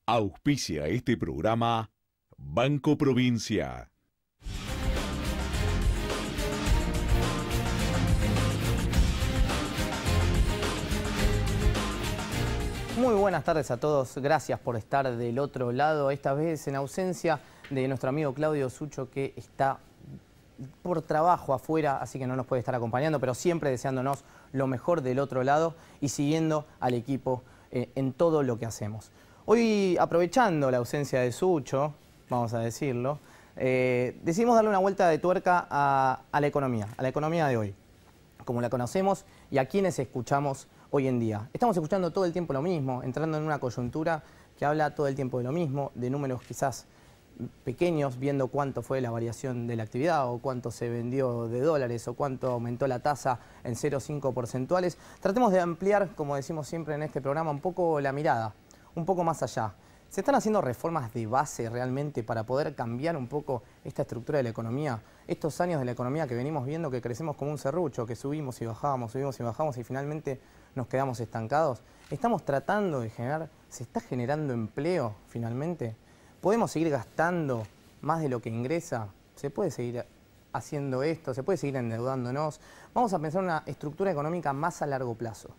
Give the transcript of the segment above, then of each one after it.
Auspicia este programa Banco Provincia. Muy buenas tardes a todos, gracias por estar del otro lado, esta vez en ausencia de nuestro amigo Claudio Sucho, que está por trabajo afuera, así que no nos puede estar acompañando, pero siempre deseándonos lo mejor del otro lado y siguiendo al equipo en todo lo que hacemos. Hoy, aprovechando la ausencia de Sucho, vamos a decirlo, decidimos darle una vuelta de tuerca a la economía de hoy, como la conocemos y a quienes escuchamos hoy en día. Estamos escuchando todo el tiempo lo mismo, entrando en una coyuntura que habla todo el tiempo de lo mismo, de números quizás pequeños, viendo cuánto fue la variación de la actividad o cuánto se vendió de dólares o cuánto aumentó la tasa en 0,5 porcentuales. Tratemos de ampliar, como decimos siempre en este programa, un poco la mirada, un poco más allá. ¿Se están haciendo reformas de base realmente para poder cambiar un poco esta estructura de la economía? Estos años de la economía que venimos viendo que crecemos como un serrucho, que subimos y bajamos y finalmente nos quedamos estancados. ¿Estamos tratando de generar, se está generando empleo finalmente? ¿Podemos seguir gastando más de lo que ingresa? ¿Se puede seguir haciendo esto? ¿Se puede seguir endeudándonos? Vamos a pensar una estructura económica más a largo plazo.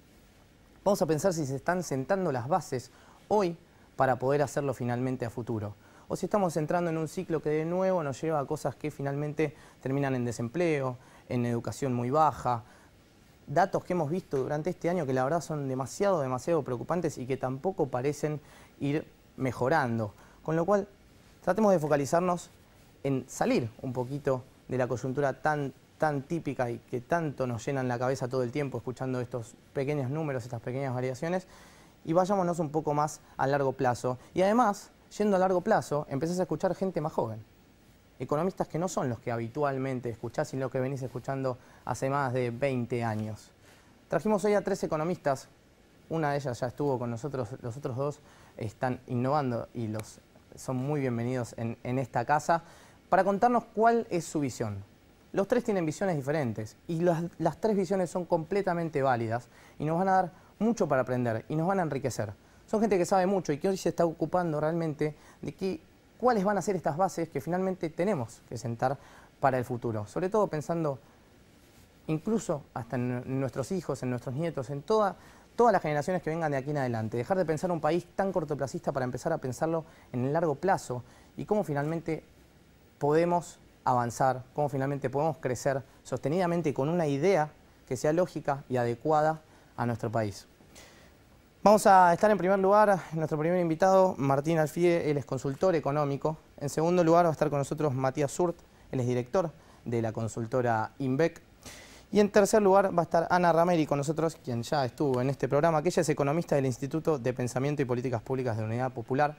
Vamos a pensar si se están sentando las bases hoy para poder hacerlo finalmente a futuro. O si estamos entrando en un ciclo que de nuevo nos lleva a cosas que finalmente terminan en desempleo, en educación muy baja. Datos que hemos visto durante este año que la verdad son demasiado preocupantes y que tampoco parecen ir mejorando. Con lo cual, tratemos de focalizarnos en salir un poquito de la coyuntura tan típica y que tanto nos llenan la cabeza todo el tiempo escuchando estos pequeños números, estas pequeñas variaciones, y vayámonos un poco más a largo plazo. Y además, yendo a largo plazo, empezás a escuchar gente más joven. Economistas que no son los que habitualmente escuchás y los que venís escuchando hace más de 20 años. Trajimos hoy a 3 economistas, una de ellas ya estuvo con nosotros, los otros 2 están innovando y son muy bienvenidos en esta casa, para contarnos cuál es su visión. Los 3 tienen visiones diferentes y las 3 visiones son completamente válidas y nos van a dar mucho para aprender y nos van a enriquecer. Son gente que sabe mucho y que hoy se está ocupando realmente de cuáles van a ser estas bases que finalmente tenemos que sentar para el futuro. Sobre todo pensando incluso hasta en nuestros hijos, en nuestros nietos, en todas las generaciones que vengan de aquí en adelante. Dejar de pensar un país tan cortoplacista para empezar a pensarlo en el largo plazo y cómo finalmente podemos avanzar, cómo finalmente podemos crecer sostenidamente con una idea que sea lógica y adecuada a nuestro país. Vamos a estar en primer lugar, nuestro primer invitado, Martín Alfie, él es consultor económico. En segundo lugar va a estar con nosotros Matías Surt, él es director de la consultora INVEC. Y en tercer lugar va a estar Ana Rameri con nosotros, quien ya estuvo en este programa, que ella es economista del Instituto de Pensamiento y Políticas Públicas de la Unidad Popular.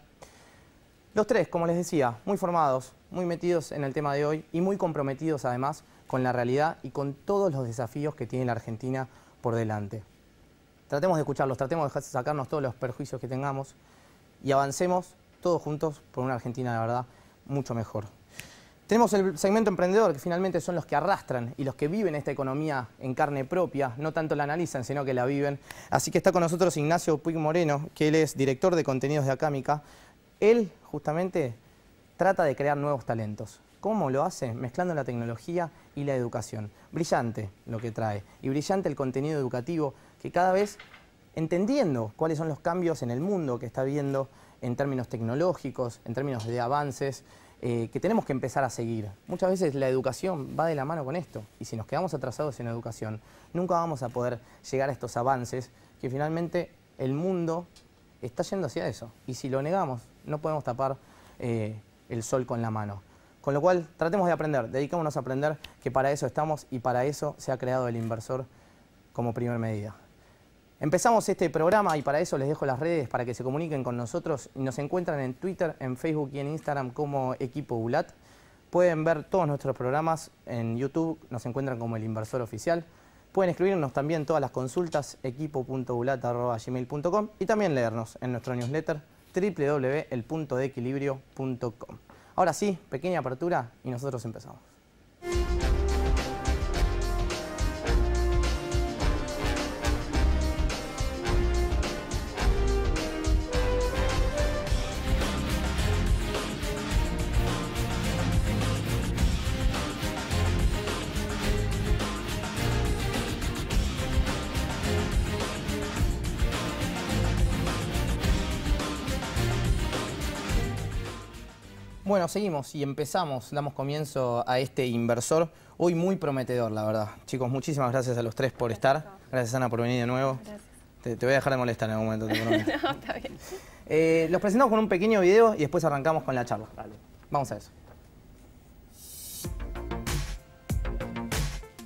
Los 3, como les decía, muy formados, muy metidos en el tema de hoy y muy comprometidos además con la realidad y con todos los desafíos que tiene la Argentina por delante. Tratemos de escucharlos, tratemos de sacarnos todos los perjuicios que tengamos y avancemos todos juntos por una Argentina, la verdad, mucho mejor. Tenemos el segmento emprendedor, que finalmente son los que arrastran y los que viven esta economía en carne propia, no tanto la analizan, sino que la viven. Así que está con nosotros Ignacio Puig Moreno, que él es director de contenidos de Acámica. Él, justamente, trata de crear nuevos talentos. ¿Cómo lo hace? Mezclando la tecnología y la educación. Brillante lo que trae, y brillante el contenido educativo, que cada vez, entendiendo cuáles son los cambios en el mundo que está viendo en términos tecnológicos, en términos de avances, que tenemos que empezar a seguir. Muchas veces la educación va de la mano con esto, y si nos quedamos atrasados en educación, nunca vamos a poder llegar a estos avances que finalmente el mundo está yendo hacia eso. Y si lo negamos, no podemos tapar el sol con la mano. Con lo cual, tratemos de aprender, dedicémonos a aprender, que para eso estamos y para eso se ha creado el inversor como primer medida. Empezamos este programa y para eso les dejo las redes para que se comuniquen con nosotros. Nos encuentran en Twitter, en Facebook y en Instagram como Equipo ULAT. Pueden ver todos nuestros programas en YouTube, nos encuentran como El Inversor Oficial. Pueden escribirnos también todas las consultas, equipo.ulat@gmail.com, y también leernos en nuestro newsletter www.elpuntodeequilibrio.com. Ahora sí, pequeña apertura y nosotros empezamos. Bueno, seguimos y empezamos, damos comienzo a este inversor. Hoy muy prometedor, la verdad. Chicos, muchísimas gracias a los tres por estar. Gracias, Ana, por venir de nuevo. Gracias. Te voy a dejar de molestar en algún momento, te prometo. No, está bien. Los presentamos con un pequeño video y después arrancamos con la charla. Dale. Vamos a eso.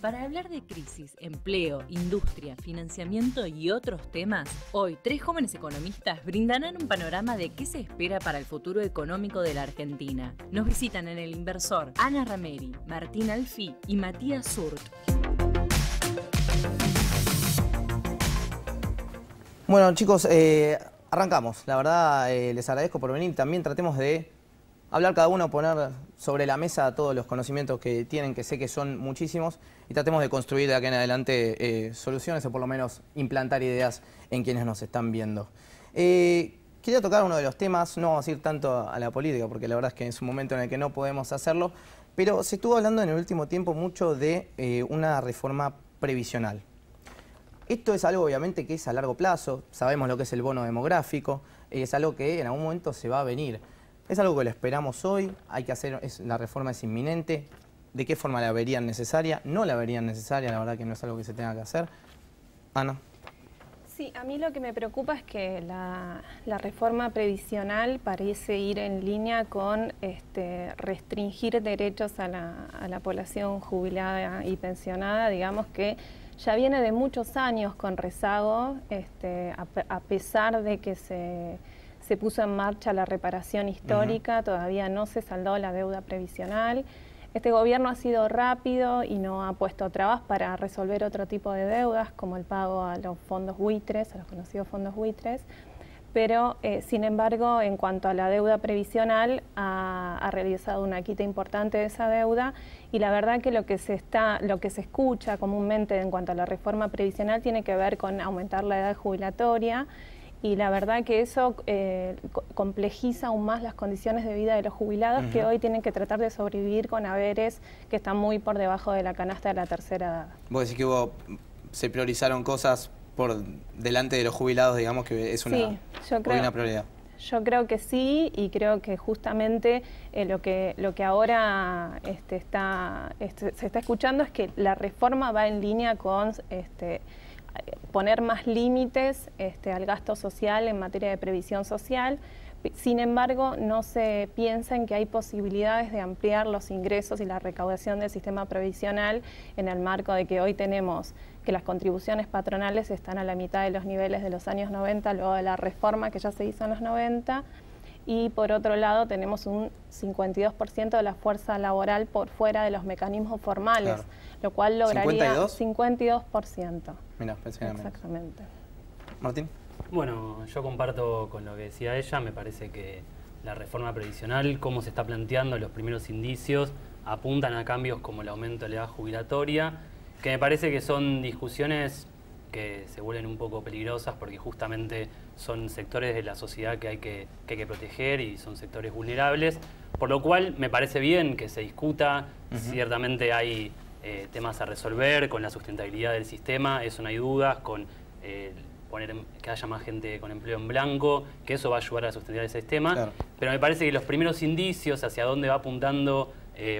Para hablar de crisis, empleo, industria, financiamiento y otros temas, hoy 3 jóvenes economistas brindarán un panorama de qué se espera para el futuro económico de la Argentina. Nos visitan en El Inversor Ana Rameri, Martín Alfí y Matías Surt. Bueno, chicos, arrancamos. La verdad, les agradezco por venir. También tratemos de hablar cada uno, poner sobre la mesa todos los conocimientos que tienen, que sé que son muchísimos, y tratemos de construir de aquí en adelante soluciones o por lo menos implantar ideas en quienes nos están viendo. Quería tocar uno de los temas, no vamos a ir tanto a la política, porque la verdad es que es un momento en el que no podemos hacerlo, pero se estuvo hablando en el último tiempo mucho de una reforma previsional. Esto es algo obviamente que es a largo plazo, sabemos lo que es el bono demográfico, es algo que en algún momento se va a venir. Es algo que lo esperamos hoy, hay que hacer, la reforma es inminente. ¿De qué forma la verían necesaria? No la verían necesaria, la verdad que no es algo que se tenga que hacer. Ana. Sí, a mí lo que me preocupa es que la reforma previsional parece ir en línea con restringir derechos a la población jubilada y pensionada, digamos que ya viene de muchos años con rezago, a pesar de que se puso en marcha la reparación histórica, todavía no se saldó la deuda previsional. Este gobierno ha sido rápido y no ha puesto trabas para resolver otro tipo de deudas, como el pago a los fondos buitres, a los conocidos fondos buitres. Pero, sin embargo, en cuanto a la deuda previsional, ha realizado una quita importante de esa deuda, y la verdad que lo que se escucha comúnmente en cuanto a la reforma previsional tiene que ver con aumentar la edad jubilatoria, y la verdad que eso complejiza aún más las condiciones de vida de los jubilados, que hoy tienen que tratar de sobrevivir con haberes que están muy por debajo de la canasta de la tercera edad. Vos decís que se priorizaron cosas por delante de los jubilados, digamos que es una prioridad. Yo creo que sí, y creo que justamente lo que ahora se está escuchando es que la reforma va en línea con poner más límites al gasto social en materia de previsión social. Sin embargo, no se piensa en que hay posibilidades de ampliar los ingresos y la recaudación del sistema previsional en el marco de que hoy tenemos que las contribuciones patronales están a la mitad de los niveles de los años 90, luego de la reforma que ya se hizo en los 90, y por otro lado tenemos un 52% de la fuerza laboral por fuera de los mecanismos formales, claro, lo cual lograría 52%. Mira, pensé que era menos. Exactamente. Martín. Bueno, yo comparto con lo que decía ella. Me parece que la reforma previsional, como se está planteando, los primeros indicios apuntan a cambios como el aumento de la edad jubilatoria, que me parece que son discusiones que se vuelven un poco peligrosas porque justamente son sectores de la sociedad que hay que proteger y son sectores vulnerables, por lo cual me parece bien que se discuta. Ciertamente hay temas a resolver con la sustentabilidad del sistema, eso no hay dudas, con que haya más gente con empleo en blanco, que eso va a ayudar a la sustentabilidad del sistema, claro. Pero me parece que los primeros indicios hacia dónde va apuntando,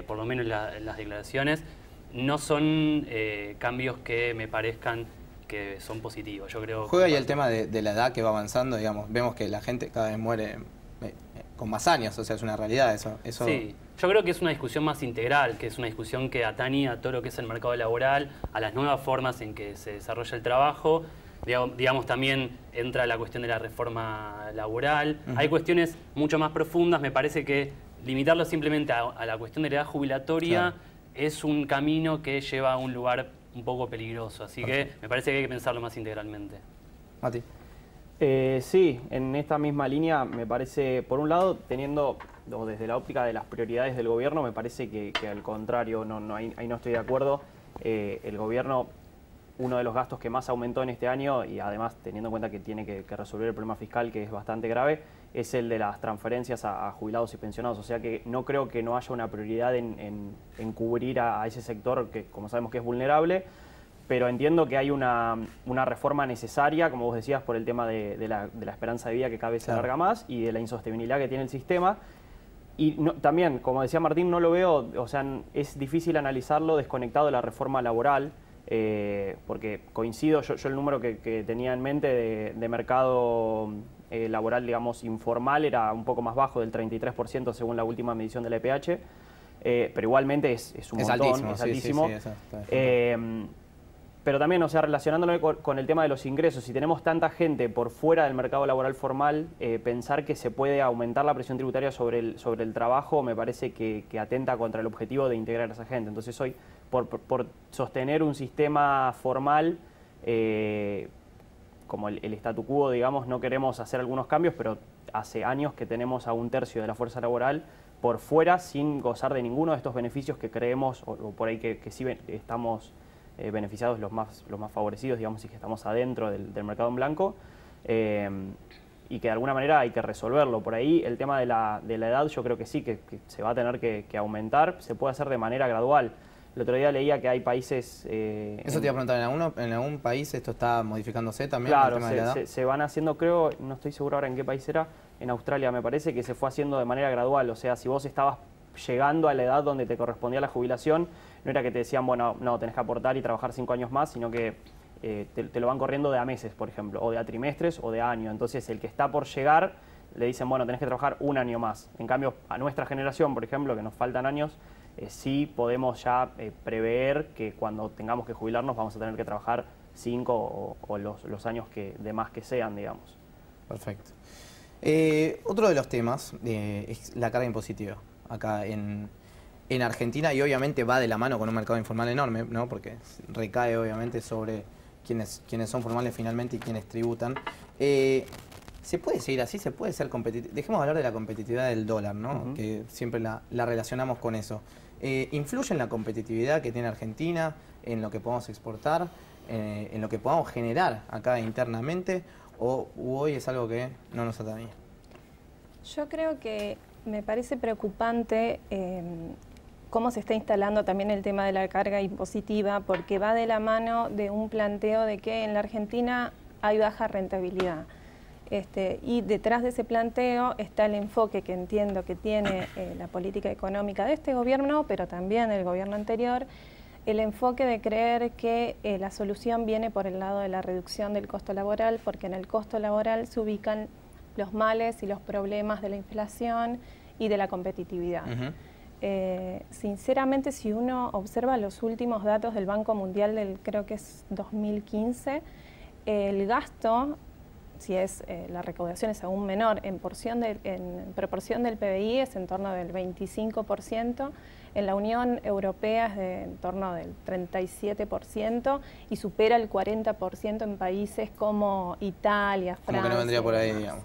por lo menos las declaraciones, no son cambios que me parezcan que son positivos. Yo creo juega ahí el tema de la edad que va avanzando, digamos, vemos que la gente cada vez muere con más años, o sea, es una realidad eso. Sí, yo creo que es una discusión más integral, que es una discusión que atañe a todo lo que es el mercado laboral, a las nuevas formas en que se desarrolla el trabajo. Digamos, también entra la cuestión de la reforma laboral. Hay cuestiones mucho más profundas. Me parece que limitarlo simplemente a la cuestión de la edad jubilatoria, claro, es un camino que lleva a un lugar un poco peligroso. Así que me parece que hay que pensarlo más integralmente. Mati. Sí, en esta misma línea me parece, por un lado, teniendo desde la óptica de las prioridades del gobierno, me parece que al contrario, ahí no estoy de acuerdo. El gobierno, uno de los gastos que más aumentó en este año, y además teniendo en cuenta que tiene que resolver el problema fiscal, que es bastante grave, es el de las transferencias a jubilados y pensionados. O sea que no creo que no haya una prioridad en cubrir a ese sector que, como sabemos, que es vulnerable, pero entiendo que hay una reforma necesaria, como vos decías, por el tema de la esperanza de vida que cada vez se alarga más y de la insostenibilidad que tiene el sistema. Y también, como decía Martín, no lo veo, o sea, es difícil analizarlo desconectado de la reforma laboral, porque coincido, yo el número que tenía en mente de mercado laboral, digamos, informal era un poco más bajo, del 33% según la última medición de la EPH, pero igualmente es un montón, es altísimo. Sí, sí, pero también, o sea, relacionándolo con el tema de los ingresos, si tenemos tanta gente por fuera del mercado laboral formal, pensar que se puede aumentar la presión tributaria sobre el trabajo me parece que atenta contra el objetivo de integrar a esa gente. Entonces hoy, por sostener un sistema formal, como el statu quo, digamos, no queremos hacer algunos cambios, pero hace años que tenemos a 1/3 de la fuerza laboral por fuera sin gozar de ninguno de estos beneficios que creemos, o por ahí que sí estamos beneficiados los más favorecidos, digamos, y que estamos adentro del mercado en blanco, y que de alguna manera hay que resolverlo. Por ahí el tema de la edad yo creo que sí, que se va a tener que aumentar, se puede hacer de manera gradual. El otro día leía que hay países... Eso te iba a preguntar, ¿en algún país esto está modificándose también? Claro, el tema de la edad? se van haciendo, creo, no estoy seguro ahora en qué país era, en Australia me parece que se fue haciendo de manera gradual. O sea, si vos estabas llegando a la edad donde te correspondía la jubilación, no era que te decían, bueno, no, tenés que aportar y trabajar 5 años más, sino que te lo van corriendo de a meses, por ejemplo, o de a trimestres o de a año. Entonces, el que está por llegar, le dicen, bueno, tenés que trabajar 1 año más. En cambio, a nuestra generación, por ejemplo, que nos faltan años, sí podemos ya prever que cuando tengamos que jubilarnos vamos a tener que trabajar 5 o los años de más que sean, digamos. Perfecto. Otro de los temas es la carga impositiva acá en Argentina, y obviamente va de la mano con un mercado informal enorme, ¿no? Porque recae obviamente sobre quienes son formales finalmente y quienes tributan. ¿Se puede seguir así? ¿Se puede ser competitivo? Dejemos de hablar de la competitividad del dólar, ¿no? Que siempre la relacionamos con eso. ¿Influye en la competitividad que tiene Argentina, en lo que podamos exportar, en lo que podamos generar acá internamente, o hoy es algo que no nos atañe? Yo creo que me parece preocupante cómo se está instalando también el tema de la carga impositiva, porque va de la mano de un planteo de que en la Argentina hay baja rentabilidad. Y detrás de ese planteo está el enfoque que entiendo que tiene la política económica de este gobierno, pero también del gobierno anterior, el enfoque de creer que la solución viene por el lado de la reducción del costo laboral, porque en el costo laboral se ubican los males y los problemas de la inflación y de la competitividad. Sinceramente, si uno observa los últimos datos del Banco Mundial del, creo que es 2015, el gasto, si es la recaudación es aún menor, en proporción del PBI es en torno del 25%, en la Unión Europea es en torno del 37% y supera el 40% en países como Italia, Francia. Como que no vendría por ahí, digamos.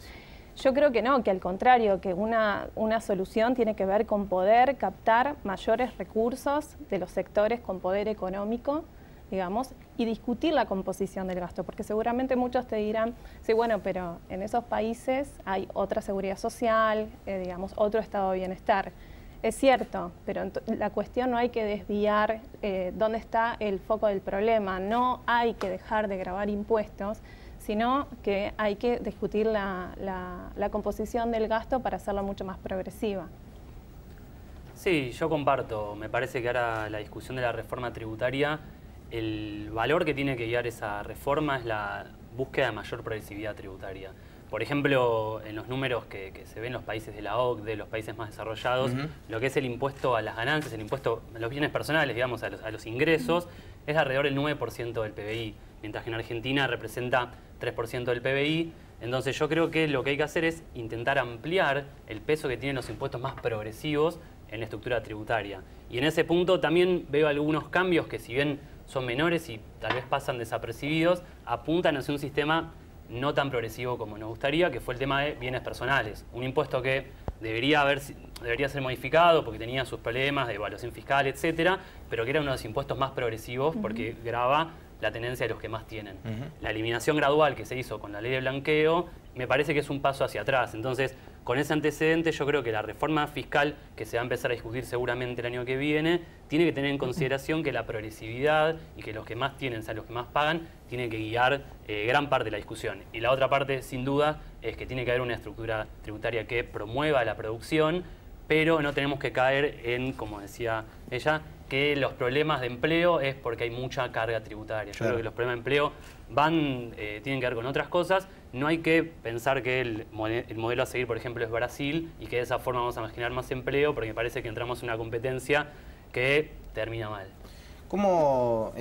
Yo creo que no, que al contrario, que una solución tiene que ver con poder captar mayores recursos de los sectores con poder económico, digamos, y discutir la composición del gasto, porque seguramente muchos te dirán, sí, bueno, pero en esos países hay otra seguridad social, digamos, otro estado de bienestar. Es cierto, pero la cuestión no hay que desviar dónde está el foco del problema, no hay que dejar de gravar impuestos, sino que hay que discutir la composición del gasto para hacerla mucho más progresiva. Sí, yo comparto. Me parece que ahora la discusión de la reforma tributaria, el valor que tiene que guiar esa reforma es la búsqueda de mayor progresividad tributaria. Por ejemplo, en los números que se ven en los países de la OCDE, los países más desarrollados, lo que es el impuesto a las ganancias, el impuesto a los bienes personales, digamos, a los ingresos, es alrededor del 9% del PBI, mientras que en Argentina representa 3% del PBI. Entonces yo creo que lo que hay que hacer es intentar ampliar el peso que tienen los impuestos más progresivos en la estructura tributaria. Y en ese punto también veo algunos cambios que, si bien son menores y tal vez pasan desapercibidos, apuntan hacia un sistema no tan progresivo como nos gustaría, que fue el tema de bienes personales. Un impuesto que debería ser modificado porque tenía sus problemas de evaluación fiscal, etcétera, pero que era uno de los impuestos más progresivos porque grava la tenencia de los que más tienen. La eliminación gradual que se hizo con la ley de blanqueo me parece que es un paso hacia atrás. Entonces, con ese antecedente, yo creo que la reforma fiscal que se va a empezar a discutir seguramente el año que viene tiene que tener en consideración que la progresividad y que los que más tienen, o sea, los que más pagan, tienen que guiar gran parte de la discusión. Y la otra parte, sin duda, es que tiene que haber una estructura tributaria que promueva la producción, pero no tenemos que caer en, como decía ella, que los problemas de empleo es porque hay mucha carga tributaria. Yo creo que los problemas de empleo tienen que ver con otras cosas. No hay que pensar que el modelo a seguir, por ejemplo, es Brasil y que de esa forma vamos a generar más empleo, porque me parece que entramos en una competencia que termina mal. ¿Cómo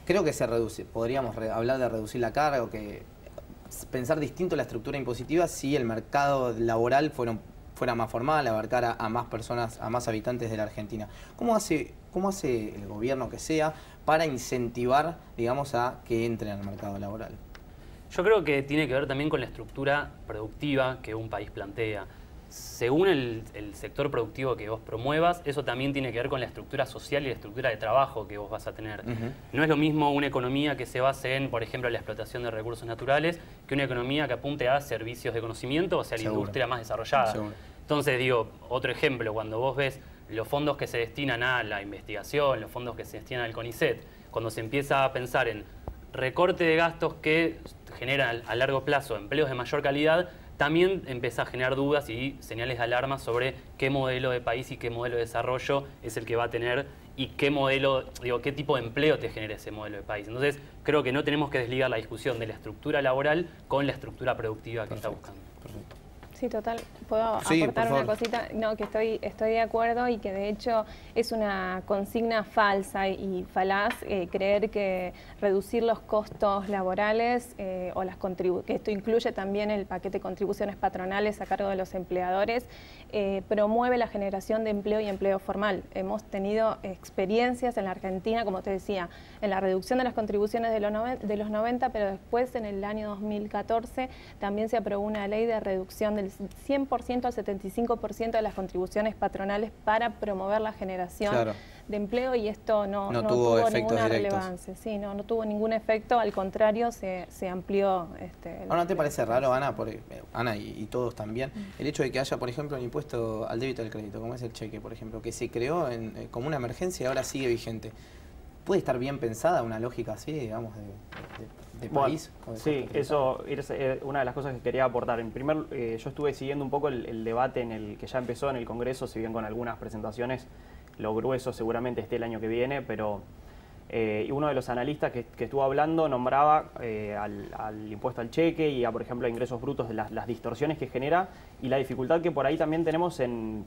creo que se reduce? Podríamos hablar de reducir la carga o que pensar distinto la estructura impositiva si el mercado laboral fuera más formal, abarcara a más personas, a más habitantes de la Argentina. ¿Cómo hace el gobierno que sea para incentivar, digamos, a que entren al mercado laboral? Yo creo que tiene que ver también con la estructura productiva que un país plantea. Según el sector productivo que vos promuevas, eso también tiene que ver con la estructura social y la estructura de trabajo que vos vas a tener. No es lo mismo una economía que se base en, por ejemplo, la explotación de recursos naturales, que una economía que apunte a servicios de conocimiento, o sea, la industria más desarrollada. Entonces, digo, otro ejemplo, cuando vos ves los fondos que se destinan a la investigación, los fondos que se destinan al CONICET, cuando se empieza a pensar en recorte de gastos que generan a largo plazo empleos de mayor calidad, también empieza a generar dudas y señales de alarma sobre qué modelo de país y qué modelo de desarrollo es el que va a tener y qué modelo, qué tipo de empleo te genera ese modelo de país. Entonces, creo que no tenemos que desligar la discusión de la estructura laboral con la estructura productiva que está buscando. Perfecto. Sí, total. ¿Puedo aportar una cosita? No, que estoy de acuerdo y que de hecho es una consigna falsa y falaz creer que reducir los costos laborales o que esto incluye también el paquete de contribuciones patronales a cargo de los empleadores, promueve la generación de empleo y empleo formal. Hemos tenido experiencias en la Argentina, como te decía, en la reducción de las contribuciones de los 90, pero después en el año 2014 también se aprobó una ley de reducción del 100% al 75% de las contribuciones patronales para promover la generación de empleo, y esto no tuvo ninguna relevancia. Sí, no tuvo ningún efecto, al contrario, se amplió. ¿No te parece raro, Ana, Ana y todos también, el hecho de que haya, por ejemplo, el impuesto al débito del crédito, como es el cheque, por ejemplo, que se creó como una emergencia y ahora sigue vigente? ¿Puede estar bien pensada una lógica así, digamos, de país? Sí, eso es una de las cosas que quería aportar. En primer, yo estuve siguiendo un poco el debate en el que ya empezó en el Congreso, si bien con algunas presentaciones, lo grueso seguramente esté el año que viene, pero y uno de los analistas que estuvo hablando nombraba al impuesto al cheque y a, por ejemplo, a ingresos brutos, de las distorsiones que genera y la dificultad que por ahí también tenemos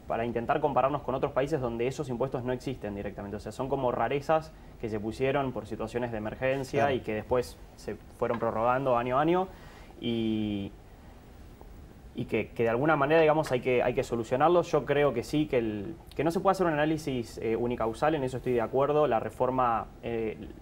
para intentar compararnos con otros países donde esos impuestos no existen directamente. O sea, son como rarezas que se pusieron por situaciones de emergencia y que después se fueron prorrogando año a año y que de alguna manera, digamos, hay que solucionarlos. Yo creo que sí, que no se puede hacer un análisis unicausal, en eso estoy de acuerdo. La reforma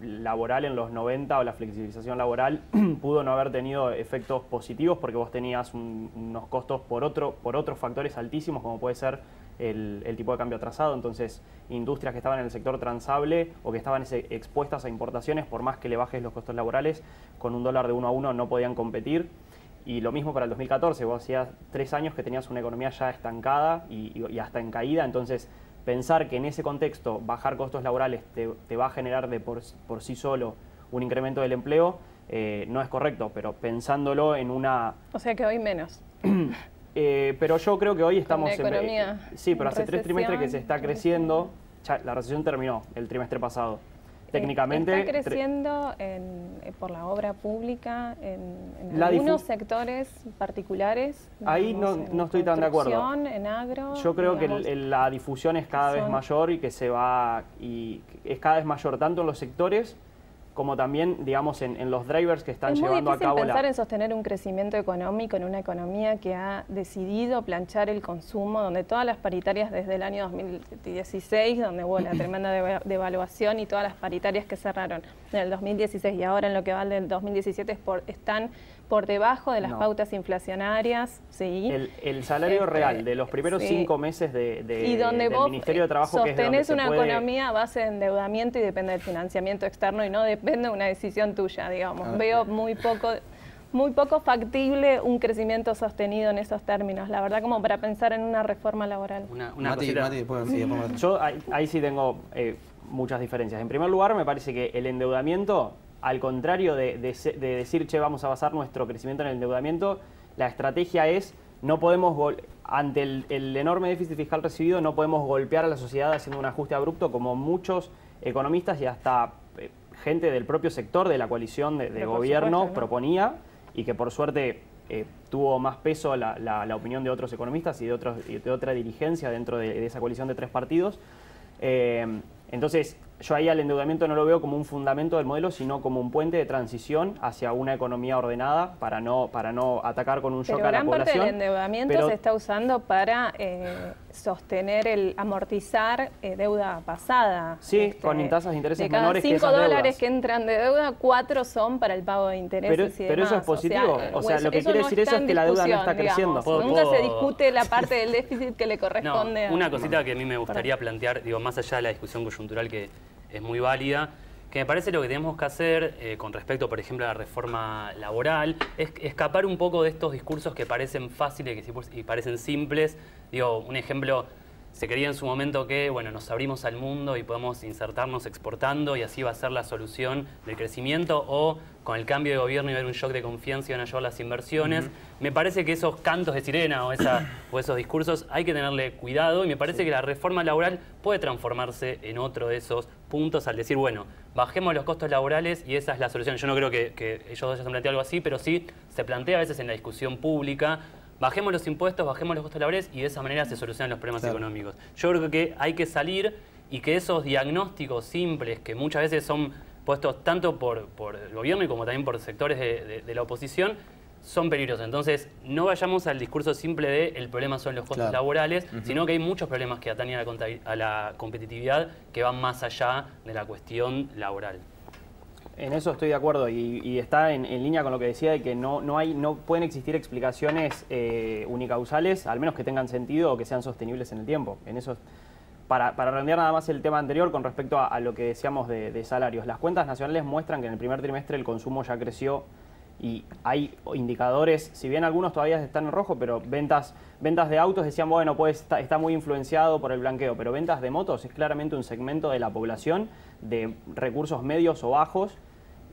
laboral en los 90 o la flexibilización laboral pudo no haber tenido efectos positivos porque vos tenías unos costos por otros factores altísimos, como puede ser el tipo de cambio atrasado. Entonces, industrias que estaban en el sector transable o que estaban expuestas a importaciones, por más que le bajes los costos laborales, con un dólar de 1 a 1 no podían competir. Y lo mismo para el 2014, vos hacías 3 años que tenías una economía ya estancada y hasta en caída, entonces pensar que en ese contexto bajar costos laborales te va a generar por sí solo un incremento del empleo, no es correcto, pero pensándolo en una... O sea que hoy menos. Pero yo creo que hoy estamos en economía. Sí, pero hace 3 trimestres que se está creciendo, ya la recesión terminó el trimestre pasado. Técnicamente está creciendo por la obra pública en algunos sectores particulares. Ahí no estoy tan de acuerdo. En agro. Yo creo que la difusión es cada vez mayor y es cada vez mayor tanto en los sectores como también, digamos, en los drivers que están llevando a cabo. Es muy difícil pensar en sostener un crecimiento económico en una economía que ha decidido planchar el consumo, donde todas las paritarias desde el año 2016, donde hubo una tremenda devaluación y todas las paritarias que cerraron en el 2016 y ahora en lo que va del 2017 están por debajo de las pautas inflacionarias. ¿Sí? El salario real de los primeros 5 meses del Ministerio de Trabajo, que es donde sostenés una economía a base de endeudamiento y depende del financiamiento externo y no depende de una decisión tuya, digamos. Veo muy poco factible un crecimiento sostenido en esos términos, la verdad, como para pensar en una reforma laboral. Mati, yo ahí sí tengo muchas diferencias. En primer lugar, me parece que el endeudamiento, al contrario de decir, che, vamos a basar nuestro crecimiento en el endeudamiento, la estrategia es, no podemos ante el enorme déficit fiscal recibido no podemos golpear a la sociedad haciendo un ajuste abrupto como muchos economistas y hasta gente del propio sector de la coalición de gobierno supuesto, ¿no? proponía, y que por suerte tuvo más peso la opinión de otros economistas y de otra dirigencia dentro de esa coalición de 3 partidos. Entonces, yo ahí al endeudamiento no lo veo como un fundamento del modelo, sino como un puente de transición hacia una economía ordenada para no atacar con un shock a la población. Pero gran parte del endeudamiento se está usando para sostener amortizar deuda pasada. Sí, con tasas de intereses menores que esas de cada $5 deudas. que entran de deuda, 4 son para el pago de intereses y demás. Pero eso es positivo. O sea, lo que quiere decir eso es que la deuda no está creciendo. Nunca se discute la parte del déficit que le corresponde. No, una cosita que a mí me gustaría plantear, digo, más allá de la discusión coyuntural que es muy válida, que me parece lo que tenemos que hacer con respecto, por ejemplo, a la reforma laboral, es escapar un poco de estos discursos que parecen fáciles y parecen simples. Digo, un ejemplo, se creía en su momento que, bueno, nos abrimos al mundo y podemos insertarnos exportando y así va a ser la solución del crecimiento, o con el cambio de gobierno iba a haber un shock de confianza y van a llevar las inversiones. Me parece que esos cantos de sirena o esos discursos hay que tenerle cuidado, y me parece que la reforma laboral puede transformarse en otro de esos puntos al decir, bueno, bajemos los costos laborales y esa es la solución. Yo no creo que ellos dos hayan planteado algo así, pero sí se plantea a veces en la discusión pública: bajemos los impuestos, bajemos los costos laborales y de esa manera se solucionan los problemas económicos. Yo creo que hay que salir y que esos diagnósticos simples, que muchas veces son puestos tanto por el gobierno y como también por sectores de la oposición, son peligrosos. Entonces, no vayamos al discurso simple de el problema son los costos laborales, sino que hay muchos problemas que atañen a la competitividad que van más allá de la cuestión laboral. En eso estoy de acuerdo y está en línea con lo que decía de que no pueden existir explicaciones unicausales, al menos que tengan sentido o que sean sostenibles en el tiempo. En eso, para redondear nada más el tema anterior con respecto a lo que decíamos de salarios, las cuentas nacionales muestran que en el primer trimestre el consumo ya creció y hay indicadores, si bien algunos todavía están en rojo, pero ventas de autos decían, bueno, pues está muy influenciado por el blanqueo, pero ventas de motos es claramente un segmento de la población de recursos medios o bajos,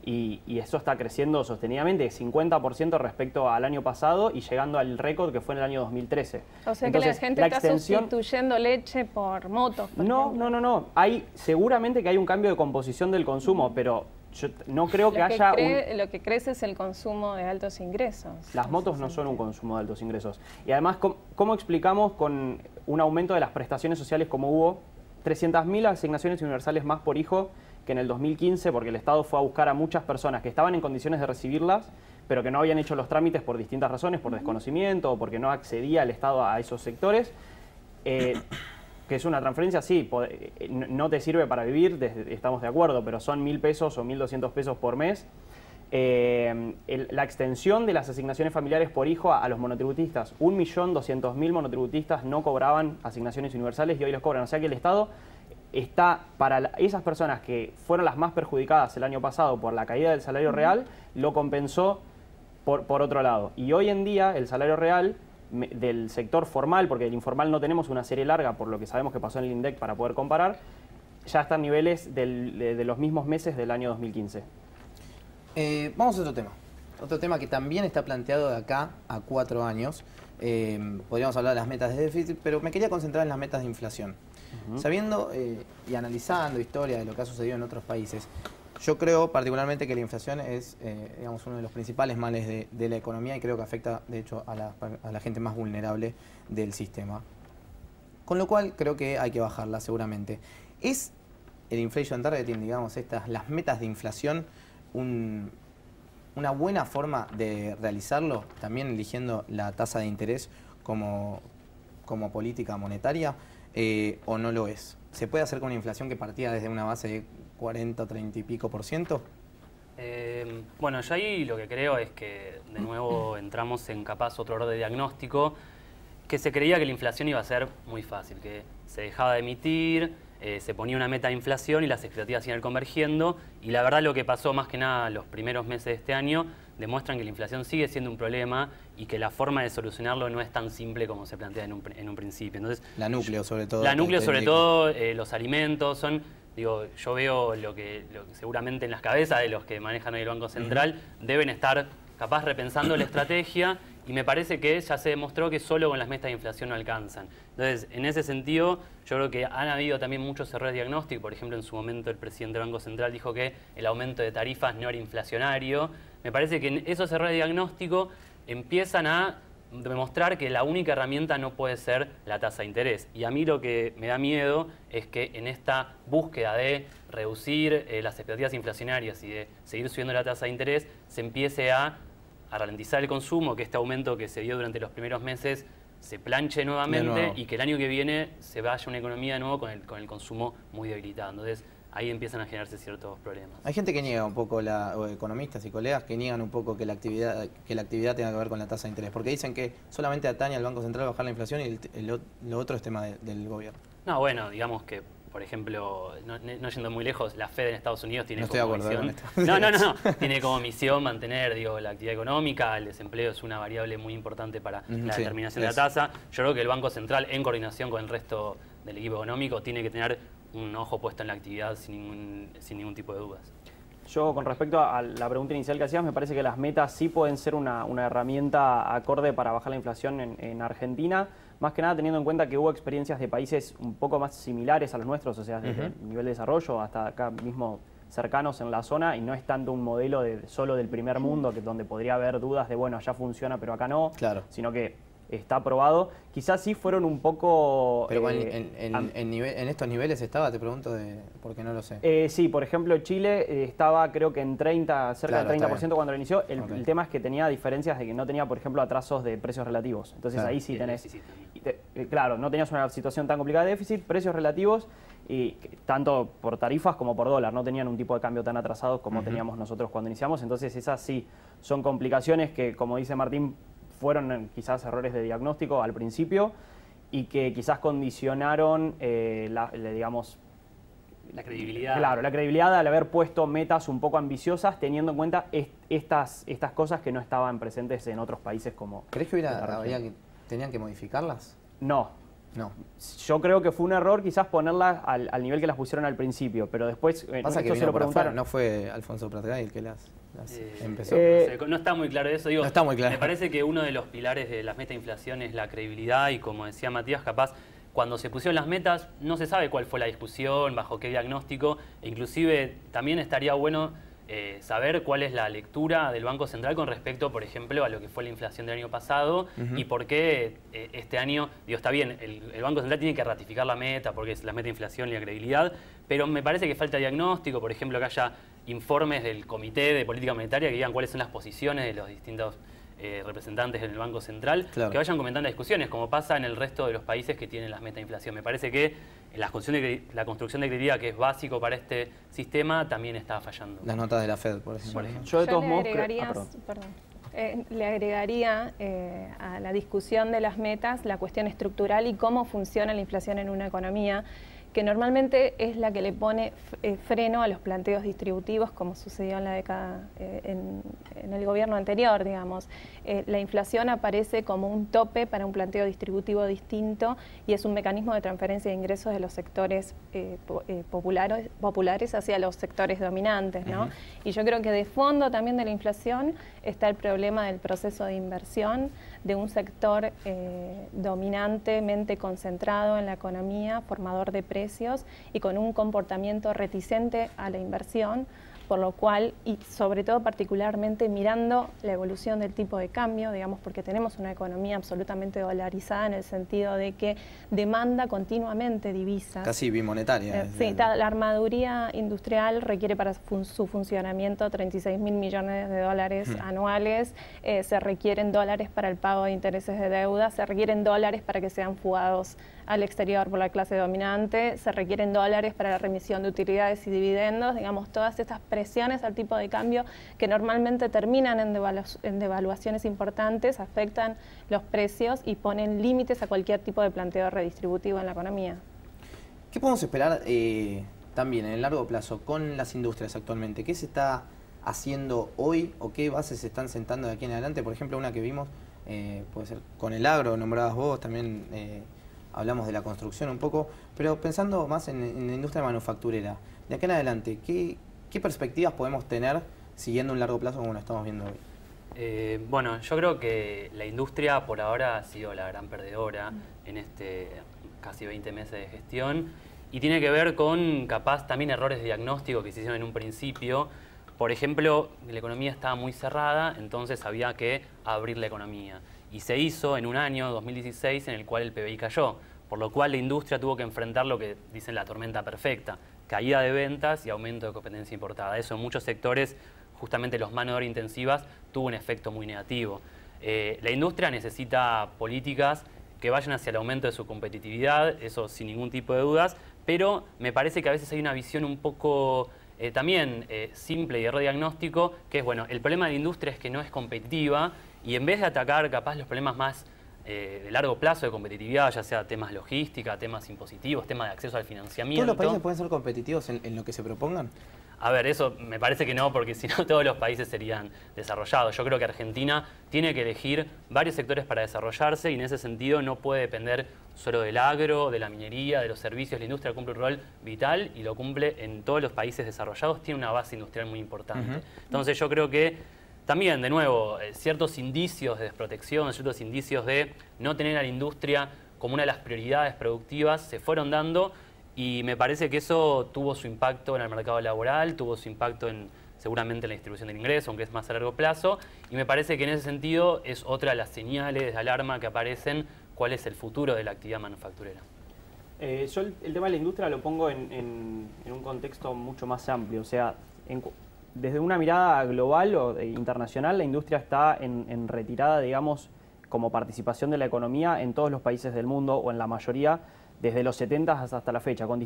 y eso está creciendo sostenidamente, 50% respecto al año pasado y llegando al récord que fue en el año 2013. O sea, entonces, que la gente está sustituyendo leche por motos. No. Seguramente que hay un cambio de composición del consumo, pero yo no creo que Lo que crece es el consumo de altos ingresos. Las motos no son un consumo de altos ingresos. Y además, ¿cómo explicamos con un aumento de las prestaciones sociales como hubo 300.000 asignaciones universales más por hijo que en el 2015, porque el Estado fue a buscar a muchas personas que estaban en condiciones de recibirlas, pero que no habían hecho los trámites por distintas razones, por desconocimiento o porque no accedía el Estado a esos sectores? Que es una transferencia, sí, no te sirve para vivir, estamos de acuerdo, pero son 1.000 pesos o 1.200 pesos por mes. La extensión de las asignaciones familiares por hijo a los monotributistas. 1.200.000 monotributistas no cobraban asignaciones universales y hoy los cobran. O sea que el Estado está para esas personas que fueron las más perjudicadas el año pasado por la caída del salario real, lo compensó por otro lado. Y hoy en día el salario real del sector formal, porque del informal no tenemos una serie larga por lo que sabemos que pasó en el INDEC para poder comparar, ya está en niveles de los mismos meses del año 2015. Vamos a otro tema. Otro tema que también está planteado de acá a 4 años. Podríamos hablar de las metas de déficit, pero me quería concentrar en las metas de inflación. Sabiendo y analizando historia de lo que ha sucedido en otros países, yo creo particularmente que la inflación es digamos, uno de los principales males de la economía y creo que afecta, de hecho, a la gente más vulnerable del sistema. Con lo cual, creo que hay que bajarla seguramente. ¿Es el inflation targeting, digamos, las metas de inflación, una buena forma de realizarlo, también eligiendo la tasa de interés como política monetaria, o no lo es? ¿Se puede hacer con una inflación que partía desde una base de 40, 30 y pico %? Bueno, yo ahí lo que creo es que de nuevo entramos en capaz otro orden de diagnóstico, que se creía que la inflación iba a ser muy fácil, que se dejaba de emitir, se ponía una meta de inflación y las expectativas iban convergiendo, y la verdad lo que pasó más que nada los primeros meses de este año demuestran que la inflación sigue siendo un problema y que la forma de solucionarlo no es tan simple como se plantea en un principio. Entonces, la núcleo sobre todo. La núcleo sobre todo, los alimentos son... Digo, yo veo lo que seguramente en las cabezas de los que manejan hoy el Banco Central deben estar capaz repensando la estrategia y me parece que ya se demostró que solo con las metas de inflación no alcanzan. Entonces, en ese sentido, yo creo que han habido también muchos errores diagnósticos. Por ejemplo, en su momento el presidente del Banco Central dijo que el aumento de tarifas no era inflacionario. Me parece que esos errores diagnósticos empiezan a demostrar que la única herramienta no puede ser la tasa de interés. Y a mí lo que me da miedo es que en esta búsqueda de reducir las expectativas inflacionarias y de seguir subiendo la tasa de interés, se empiece a ralentizar el consumo, que este aumento que se dio durante los primeros meses se planche nuevamente y que el año que viene se vaya una economía de nuevo con el consumo muy debilitado. Entonces, ahí empiezan a generarse ciertos problemas. Hay gente que niega un poco, o economistas y colegas, que niegan un poco que la actividad tenga que ver con la tasa de interés, porque dicen que solamente atañe al Banco Central bajar la inflación y lo otro es tema del gobierno. No, bueno, digamos que, por ejemplo, no yendo muy lejos, la Fed en Estados Unidos tiene tiene como misión mantener, la actividad económica, el desempleo es una variable muy importante para la determinación de la tasa. Yo creo que el Banco Central, en coordinación con el resto del equipo económico, tiene que tener un ojo puesto en la actividad sin ningún tipo de dudas. Yo, con respecto a la pregunta inicial que hacías, me parece que las metas sí pueden ser una herramienta acorde para bajar la inflación en Argentina, más que nada teniendo en cuenta que hubo experiencias de países un poco más similares a los nuestros, o sea, desde el nivel de desarrollo hasta acá mismo cercanos en la zona, y no es tanto un modelo solo del primer mundo, donde podría haber dudas de, bueno, allá funciona pero acá no, sino que está aprobado. Quizás sí fueron un poco... Pero en estos niveles estaba, te pregunto, porque no lo sé. Sí, por ejemplo, Chile estaba creo que en cerca del 30% cuando lo inició. El tema es que tenía diferencias de que no tenía, por ejemplo, atrasos de precios relativos. Entonces ahí sí tenés... claro, no tenías una situación tan complicada de déficit, precios relativos, y tanto por tarifas como por dólar. No tenían un tipo de cambio tan atrasado como teníamos nosotros cuando iniciamos. Entonces esas sí son complicaciones que, como dice Martín, fueron quizás errores de diagnóstico al principio y que quizás condicionaron, digamos... La credibilidad. Claro, la credibilidad al haber puesto metas un poco ambiciosas, teniendo en cuenta estas cosas que no estaban presentes en otros países como... ¿Crees que tenían que modificarlas? No. Yo creo que fue un error quizás ponerlas al nivel que las pusieron al principio, pero después pasa que se lo preguntaron. No fue Alfonso Pratgay el que las empezó. No está muy claro eso. No está muy claro. Me parece que uno de los pilares de las metas de inflación es la credibilidad y, como decía Matías, capaz cuando se pusieron las metas no se sabe cuál fue la discusión, bajo qué diagnóstico, e inclusive también estaría bueno saber cuál es la lectura del Banco Central con respecto, por ejemplo, a lo que fue la inflación del año pasado y por qué este año, está bien, el Banco Central tiene que ratificar la meta porque es la meta de inflación y la credibilidad, pero me parece que falta diagnóstico, por ejemplo, que haya informes del Comité de Política Monetaria que digan cuáles son las posiciones de los distintos representantes en el Banco Central, que vayan comentando las discusiones, como pasa en el resto de los países que tienen las metas de inflación. Me parece que la construcción de credibilidad, que es básico para este sistema, también está fallando. Las notas de la Fed, por ejemplo. Yo de todos modos le agregaría a la discusión de las metas la cuestión estructural y cómo funciona la inflación en una economía, que normalmente es la que le pone freno a los planteos distributivos, como sucedió en la década, en el gobierno anterior, digamos. La inflación aparece como un tope para un planteo distributivo distinto y es un mecanismo de transferencia de ingresos de los sectores populares hacia los sectores dominantes, ¿no? Y yo creo que de fondo también de la inflación está el problema del proceso de inversión de un sector dominantemente concentrado en la economía, formador de precios y con un comportamiento reticente a la inversión, por lo cual, y sobre todo particularmente mirando la evolución del tipo de cambio, digamos, porque tenemos una economía absolutamente dolarizada en el sentido de que demanda continuamente divisas. Casi bimonetaria. Sí, la armaduría industrial requiere para su funcionamiento 36.000 millones de dólares anuales, se requieren dólares para el pago de intereses de deuda, se requieren dólares para que sean fugados al exterior por la clase dominante, se requieren dólares para la remisión de utilidades y dividendos, digamos, todas estas presiones al tipo de cambio que normalmente terminan en devaluaciones importantes, afectan los precios y ponen límites a cualquier tipo de planteo redistributivo en la economía. ¿Qué podemos esperar también en el largo plazo con las industrias actualmente? ¿Qué se está haciendo hoy o qué bases se están sentando de aquí en adelante? Por ejemplo, una que vimos, puede ser con el agro, nombrabas vos, también hablamos de la construcción un poco, pero pensando más en la industria manufacturera, de aquí en adelante, ¿qué perspectivas podemos tener siguiendo un largo plazo como lo estamos viendo hoy? Bueno, yo creo que la industria por ahora ha sido la gran perdedora en casi 20 meses de gestión y tiene que ver con capaz también errores de diagnóstico que se hicieron en un principio. Por ejemplo, la economía estaba muy cerrada, entonces había que abrir la economía. Y se hizo en un año, 2016, en el cual el PBI cayó, por lo cual la industria tuvo que enfrentar lo que dicen la tormenta perfecta, caída de ventas y aumento de competencia importada. Eso en muchos sectores, justamente los mano de obra intensivas, tuvo un efecto muy negativo. La industria necesita políticas que vayan hacia el aumento de su competitividad, eso sin ningún tipo de dudas, pero me parece que a veces hay una visión un poco también simple y error diagnóstico, que es, bueno, el problema de la industria es que no es competitiva y en vez de atacar capaz los problemas más de largo plazo de competitividad, ya sea temas logística, temas impositivos, temas de acceso al financiamiento. ¿Todos los países pueden ser competitivos en lo que se propongan? A ver, eso me parece que no, porque si no todos los países serían desarrollados. Yo creo que Argentina tiene que elegir varios sectores para desarrollarse y en ese sentido no puede depender solo del agro, de la minería, de los servicios. La industria cumple un rol vital y lo cumple en todos los países desarrollados. Tiene una base industrial muy importante. Entonces yo creo que también, de nuevo, ciertos indicios de desprotección, ciertos indicios de no tener a la industria como una de las prioridades productivas se fueron dando. Y me parece que eso tuvo su impacto en el mercado laboral, tuvo su impacto seguramente en la distribución del ingreso, aunque es más a largo plazo. Y me parece que en ese sentido es otra de las señales de alarma que aparecen, cuál es el futuro de la actividad manufacturera. Yo el tema de la industria lo pongo en un contexto mucho más amplio. O sea, desde una mirada global o internacional, la industria está en retirada, digamos, como participación de la economía en todos los países del mundo o en la mayoría, desde los 70 hasta la fecha, con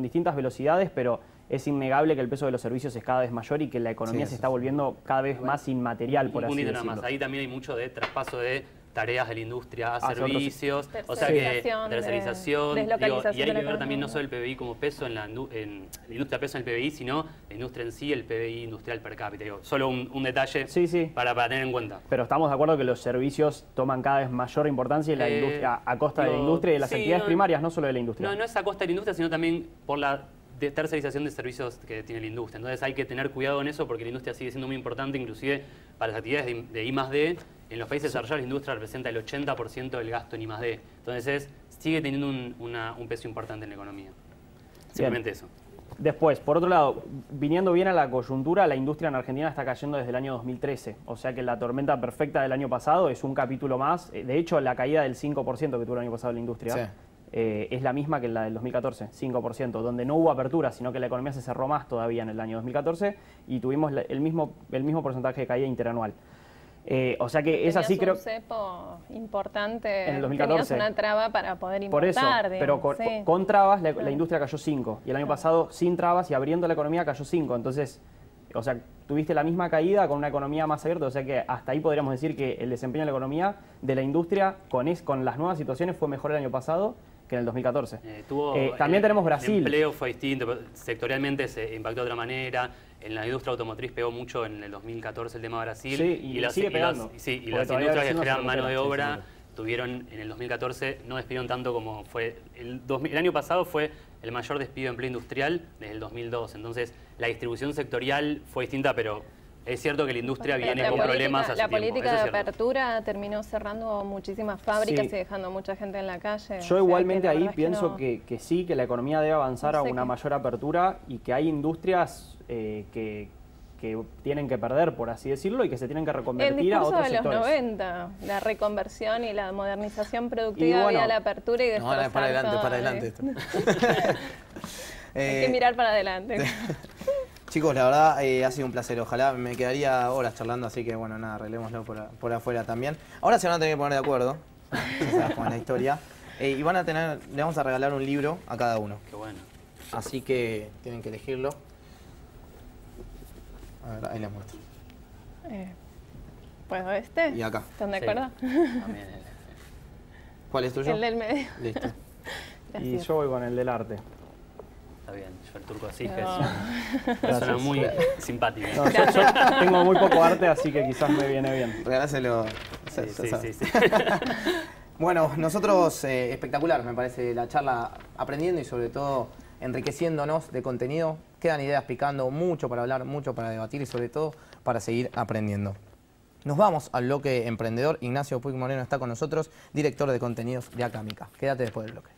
distintas velocidades, pero es innegable que el peso de los servicios es cada vez mayor y que la economía se está volviendo cada vez más inmaterial, por así decirlo. Nada más. Ahí también hay mucho de traspaso de tareas de la industria a servicios, o sea que tercerización, y hay que ver también no solo el PBI como peso en la industria peso en el PBI, sino la industria en sí, el PBI industrial per cápita. Digo, solo un detalle para tener en cuenta. Pero estamos de acuerdo que los servicios toman cada vez mayor importancia en la industria, a costa de la industria y de las actividades primarias, no solo de la industria. No es a costa de la industria, sino también por la tercerización de servicios que tiene la industria. Entonces hay que tener cuidado en eso porque la industria sigue siendo muy importante, inclusive para las actividades de I+D. En los países desarrollados la industria representa el 80% del gasto en I+D. Entonces sigue teniendo un peso importante en la economía. Simplemente eso. Después, por otro lado, viniendo bien a la coyuntura, la industria en Argentina está cayendo desde el año 2013. O sea que la tormenta perfecta del año pasado es un capítulo más. De hecho, la caída del 5% que tuvo el año pasado la industria es la misma que la del 2014, 5%, donde no hubo apertura, sino que la economía se cerró más todavía en el año 2014 y tuvimos el mismo porcentaje de caída interanual. O sea que es así, creo. Un cepo importante. En el 2014. Tenías una traba para poder importar. Por eso, pero con trabas la industria cayó 5. Y el año pasado, sin trabas y abriendo la economía, cayó 5. Entonces, o sea, tuviste la misma caída con una economía más abierta. O sea que hasta ahí podríamos decir que el desempeño de la economía de la industria con las nuevas situaciones fue mejor el año pasado que en el 2014. También tenemos Brasil. El empleo fue distinto, sectorialmente se impactó de otra manera. En la industria automotriz pegó mucho en el el tema de Brasil. Sí, y sigue pegando. Y las industrias que generan mano de obra tuvieron en el 2014, no despidieron tanto como fue. El año pasado fue el mayor despido de empleo industrial desde el 2002. Entonces, la distribución sectorial fue distinta, pero es cierto que la industria viene con problemas hace La tiempo. política de apertura terminó cerrando muchísimas fábricas y dejando mucha gente en la calle. Yo igualmente ahí pienso que sí, que la economía debe avanzar a una mayor apertura y que hay industrias que tienen que perder, por así decirlo, y que se tienen que reconvertir a otros sectores. El discurso de los 90, la reconversión y la modernización productiva vía la apertura y después no, para adelante esto. Hay que mirar para adelante. Chicos, la verdad ha sido un placer. Ojalá me quedaría horas charlando, así que bueno, nada, arreglémoslo por afuera también. Ahora se van a tener que poner de acuerdo, con la historia, y le vamos a regalar un libro a cada uno. Qué bueno. Así que tienen que elegirlo. A ver, ahí les muestro. ¿Puedo este? Y acá. ¿Están de acuerdo? También. ¿Cuál es tuyo? El del medio. Listo. Y yo voy con el del arte. Está bien, yo el turco así, que es una persona muy simpática. No, yo tengo muy poco arte, así que quizás me viene bien. Regáláselo. Sí. Bueno, nosotros, espectacular, me parece, la charla, aprendiendo y sobre todo enriqueciéndonos de contenido. Quedan ideas picando, mucho para hablar, mucho para debatir y sobre todo para seguir aprendiendo. Nos vamos al bloque emprendedor. Ignacio Puig Moreno está con nosotros, director de contenidos de Acámica. Quédate después del bloque.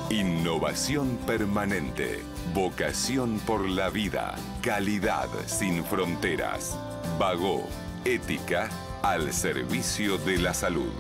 Innovación permanente, vocación por la vida, calidad sin fronteras. Bagó, ética al servicio de la salud.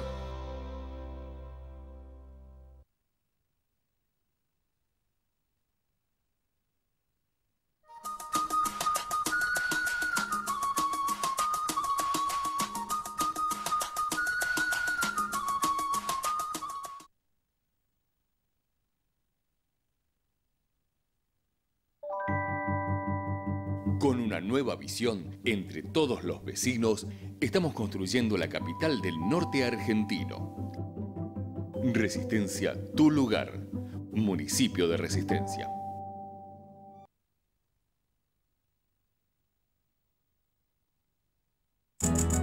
Con una nueva visión, entre todos los vecinos, estamos construyendo la capital del norte argentino. Resistencia, tu lugar. Municipio de Resistencia.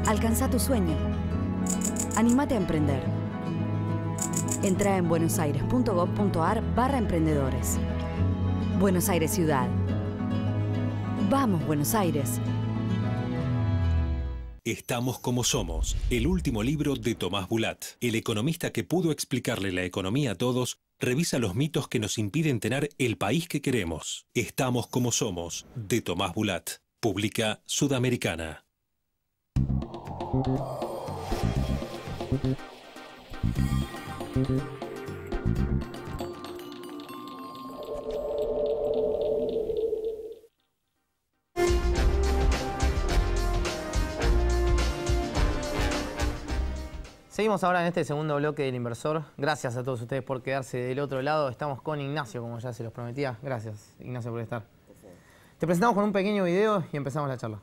Alcanza tu sueño. Anímate a emprender. Entra en buenosaires.gov.ar/emprendedores. Buenos Aires Ciudad. ¡Vamos, Buenos Aires! Estamos como somos, el último libro de Tomás Bulat. El economista que pudo explicarle la economía a todos, revisa los mitos que nos impiden tener el país que queremos. Estamos como somos, de Tomás Bulat. Publica Sudamericana. Seguimos ahora en este segundo bloque del Inversor. Gracias a todos ustedes por quedarse del otro lado. Estamos con Ignacio, como ya se los prometía. Gracias, Ignacio, por estar. Te presentamos con un pequeño video y empezamos la charla.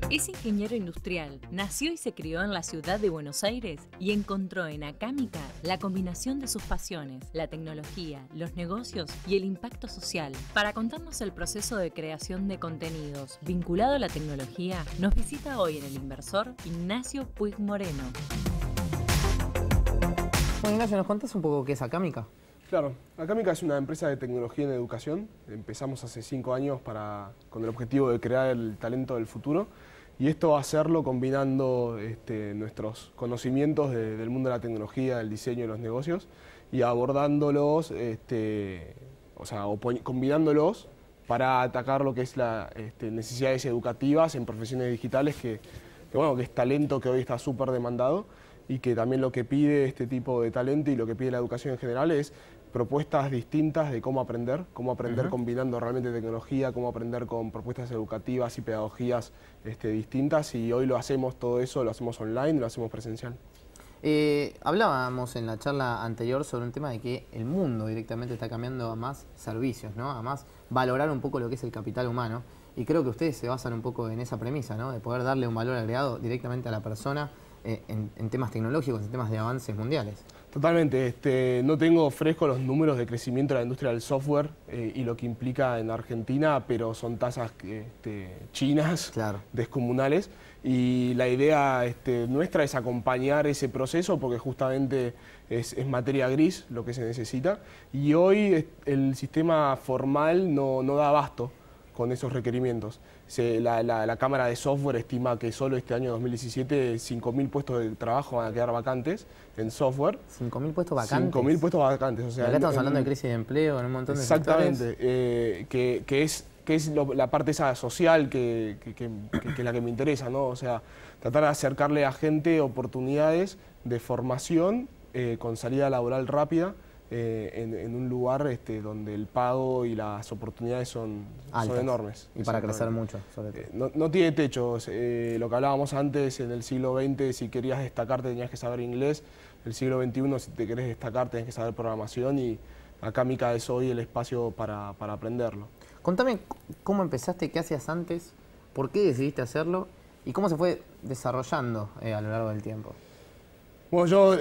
Es ingeniero industrial, nació y se crió en la ciudad de Buenos Aires y encontró en Acámica la combinación de sus pasiones, la tecnología, los negocios y el impacto social. Para contarnos el proceso de creación de contenidos vinculado a la tecnología, nos visita hoy en El Inversor Ignacio Puig Moreno. Bueno, Ignacio, ¿nos contás un poco qué es Acámica? Claro, Acámica es una empresa de tecnología en educación. Empezamos hace 5 años con el objetivo de crear el talento del futuro. Y esto hacerlo combinando nuestros conocimientos del mundo de la tecnología, del diseño y los negocios y abordándolos, combinándolos para atacar lo que es las necesidades educativas en profesiones digitales que es talento que hoy está súper demandado y que también lo que pide este tipo de talento y lo que pide la educación en general es propuestas distintas de cómo aprender combinando realmente tecnología, cómo aprender con propuestas educativas y pedagogías distintas, y hoy lo hacemos todo eso, lo hacemos online, lo hacemos presencial. Hablábamos en la charla anterior sobre un tema de que el mundo directamente está cambiando a más servicios, ¿no? A más valorar un poco lo que es el capital humano, y creo que ustedes se basan un poco en esa premisa, ¿no? De poder darle un valor agregado directamente a la persona en temas tecnológicos, en temas de avances mundiales. Totalmente. No tengo fresco los números de crecimiento de la industria del software y lo que implica en Argentina, pero son tasas chinas, claro, descomunales. Y la idea nuestra es acompañar ese proceso porque justamente es materia gris lo que se necesita. Y hoy el sistema formal no da abasto con esos requerimientos. La Cámara de Software estima que solo este año 2017 5.000 puestos de trabajo van a quedar vacantes en software. ¿5.000 puestos vacantes? 5.000 puestos vacantes. O sea, acá estamos hablando de crisis de empleo en un montón de sectores. Exactamente, que es es la parte esa social que es la que me interesa, ¿no? O sea, tratar de acercarle a gente oportunidades de formación con salida laboral rápida en un lugar donde el pago y las oportunidades son enormes. Y para crecer mucho, sobre todo. No tiene techo. Lo que hablábamos antes, en el siglo XX, si querías destacarte tenías que saber inglés. El siglo XXI, si te querés destacar, tenés que saber programación, y acá Mica es hoy el espacio para aprenderlo. Contame cómo empezaste, qué hacías antes, por qué decidiste hacerlo y cómo se fue desarrollando a lo largo del tiempo. Bueno, yo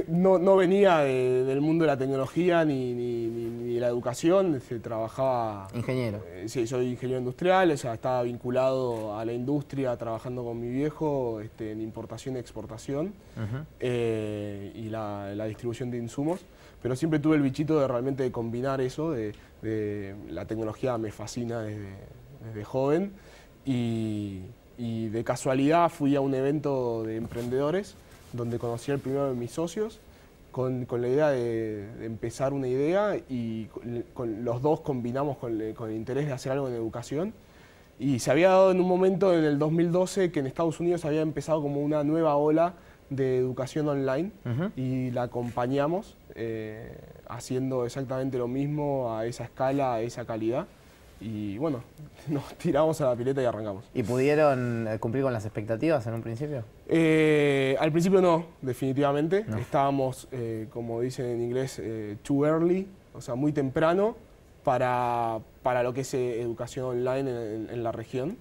no venía del mundo de la tecnología ni de la educación, trabajaba... Ingeniero. Sí, soy ingeniero industrial, o sea, estaba vinculado a la industria, trabajando con mi viejo en importación y exportación y la distribución de insumos, pero siempre tuve el bichito de realmente combinar eso, la tecnología me fascina desde joven, y de casualidad fui a un evento de emprendedores donde conocí al primero de mis socios con la idea de empezar una idea, y los dos combinamos con el interés de hacer algo en educación. Y se había dado en un momento en el 2012 que en Estados Unidos había empezado como una nueva ola de educación online, y la acompañamos haciendo exactamente lo mismo a esa escala, a esa calidad. Y bueno, nos tiramos a la pileta y arrancamos. ¿Y pudieron cumplir con las expectativas en un principio? Al principio no, definitivamente. No. Estábamos, como dicen en inglés, too early, o sea, muy temprano para lo que es educación online en la región.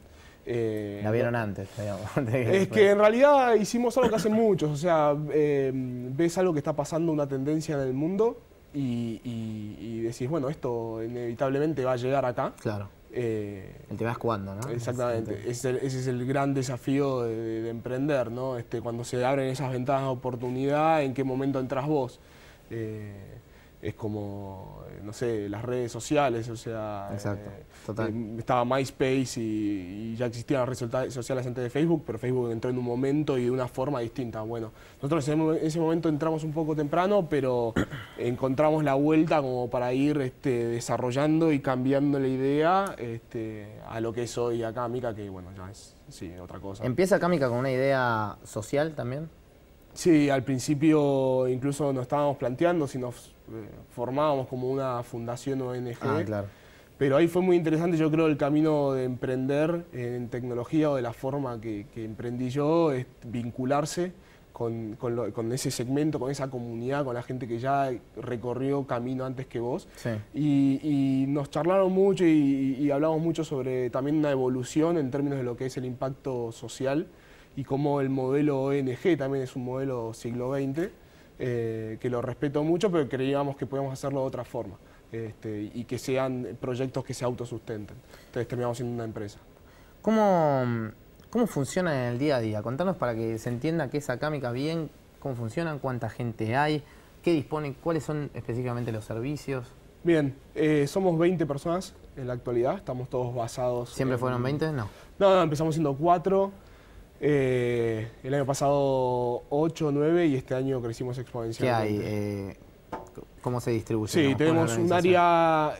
La vieron antes, digamos. Es que en realidad hicimos algo que hacen muchos, o sea, ves algo que está pasando, una tendencia en el mundo, y decís, bueno, esto inevitablemente va a llegar acá. Claro. El tema es cuándo, ¿no? Exactamente. Ese es el gran desafío de emprender, ¿no? Cuando se abren esas ventanas de oportunidad, ¿en qué momento entras vos? Es como, no sé, las redes sociales, o sea... Exacto, total. Estaba MySpace y ya existían las redes sociales antes de Facebook, pero Facebook entró en un momento y de una forma distinta. Bueno, nosotros en ese momento entramos un poco temprano, pero encontramos la vuelta como para ir desarrollando y cambiando la idea a lo que es hoy acá Mica, que bueno, ya es otra cosa. ¿Empieza acá Mica con una idea social también? Sí, al principio incluso nos estábamos planteando si nos formábamos como una fundación ONG. Claro. Pero ahí fue muy interesante, yo creo, el camino de emprender en tecnología, o de la forma que emprendí yo, es vincularse con ese segmento, con esa comunidad, con la gente que ya recorrió camino antes que vos. Sí. Y nos charlaron mucho y hablamos mucho sobre también una evolución en términos de lo que es el impacto social, y cómo el modelo ONG también es un modelo siglo XX, que lo respeto mucho, pero creíamos que podíamos hacerlo de otra forma, y que sean proyectos que se autosustenten. Entonces terminamos siendo una empresa. ¿Cómo funciona en el día a día? Contanos para que se entienda qué es acá Mica bien, cómo funcionan, cuánta gente hay, qué disponen, cuáles son específicamente los servicios. Bien, somos 20 personas en la actualidad, estamos todos basados... ¿Siempre fueron 20? No. No, empezamos siendo 4. El año pasado 8 o 9, y este año crecimos exponencialmente. ¿Qué hay? ¿Cómo se distribuye? Sí, tenemos un área...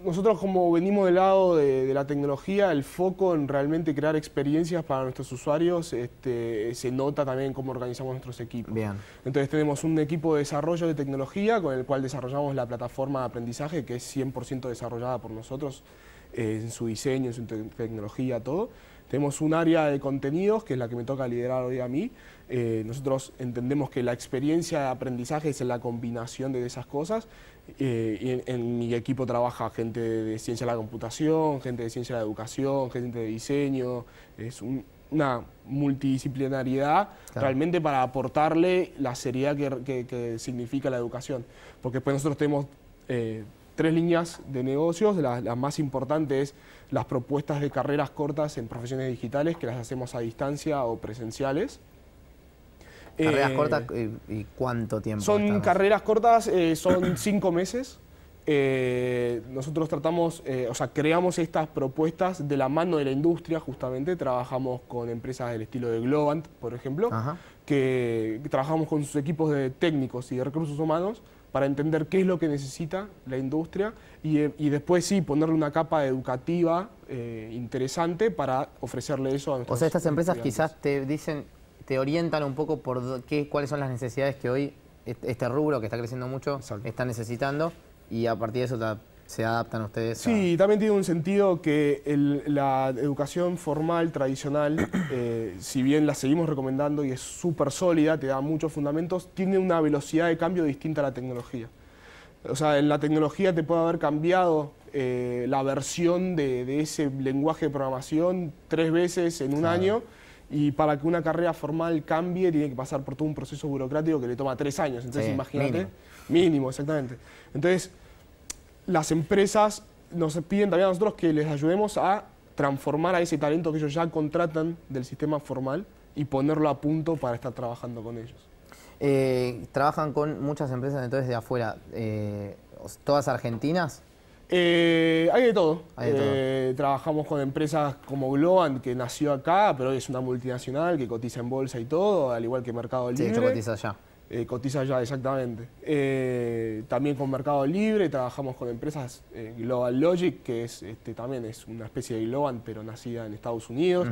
nosotros, como venimos del lado de la tecnología, el foco en realmente crear experiencias para nuestros usuarios se nota también en cómo organizamos nuestros equipos. Bien. Entonces tenemos un equipo de desarrollo de tecnología con el cual desarrollamos la plataforma de aprendizaje, que es 100% desarrollada por nosotros, en su diseño, en su tecnología, todo. Tenemos un área de contenidos, que es la que me toca liderar hoy a mí. Nosotros entendemos que la experiencia de aprendizaje es la combinación de esas cosas. Y en mi equipo trabaja gente de ciencia de la computación, gente de ciencia de la educación, gente de diseño. Es una multidisciplinariedad, claro, realmente para aportarle la seriedad que significa la educación. Porque después nosotros tenemos 3 líneas de negocios. La más importante es las propuestas de carreras cortas en profesiones digitales, que las hacemos a distancia o presenciales. ¿Carreras cortas y cuánto tiempo? Son carreras cortas, son 5 meses. Nosotros tratamos, creamos estas propuestas de la mano de la industria, justamente. Trabajamos con empresas del estilo de Globant, por ejemplo, que trabajamos con sus equipos de técnicos y de recursos humanos para entender qué es lo que necesita la industria y después sí ponerle una capa educativa interesante para ofrecerle eso a nuestros O sea, estas empresas estudiantes. quizás te dicen, te orientan un poco por cuáles son las necesidades que hoy este rubro que está creciendo mucho está necesitando y a partir de eso se adaptan ustedes. Sí, también tiene un sentido que la educación formal, tradicional, si bien la seguimos recomendando y es súper sólida, te da muchos fundamentos, tiene una velocidad de cambio distinta a la tecnología. O sea, en la tecnología te puede haber cambiado la versión de ese lenguaje de programación 3 veces en un año, y para que una carrera formal cambie tiene que pasar por todo un proceso burocrático que le toma 3 años. Entonces, imagínate. Mínimo, exactamente. Entonces, las empresas nos piden también a nosotros que les ayudemos a transformar a ese talento que ellos ya contratan del sistema formal y ponerlo a punto para estar trabajando con ellos. ¿Trabajan con muchas empresas entonces de afuera? ¿Todas argentinas? Hay de todo. Trabajamos con empresas como Globant, que nació acá, pero hoy es una multinacional que cotiza en bolsa y todo, al igual que Mercado Libre. Sí, de hecho cotiza allá. Cotiza allá, exactamente. También con Mercado Libre trabajamos con empresas Global Logic, que también es una especie de Globant, pero nacida en Estados Unidos.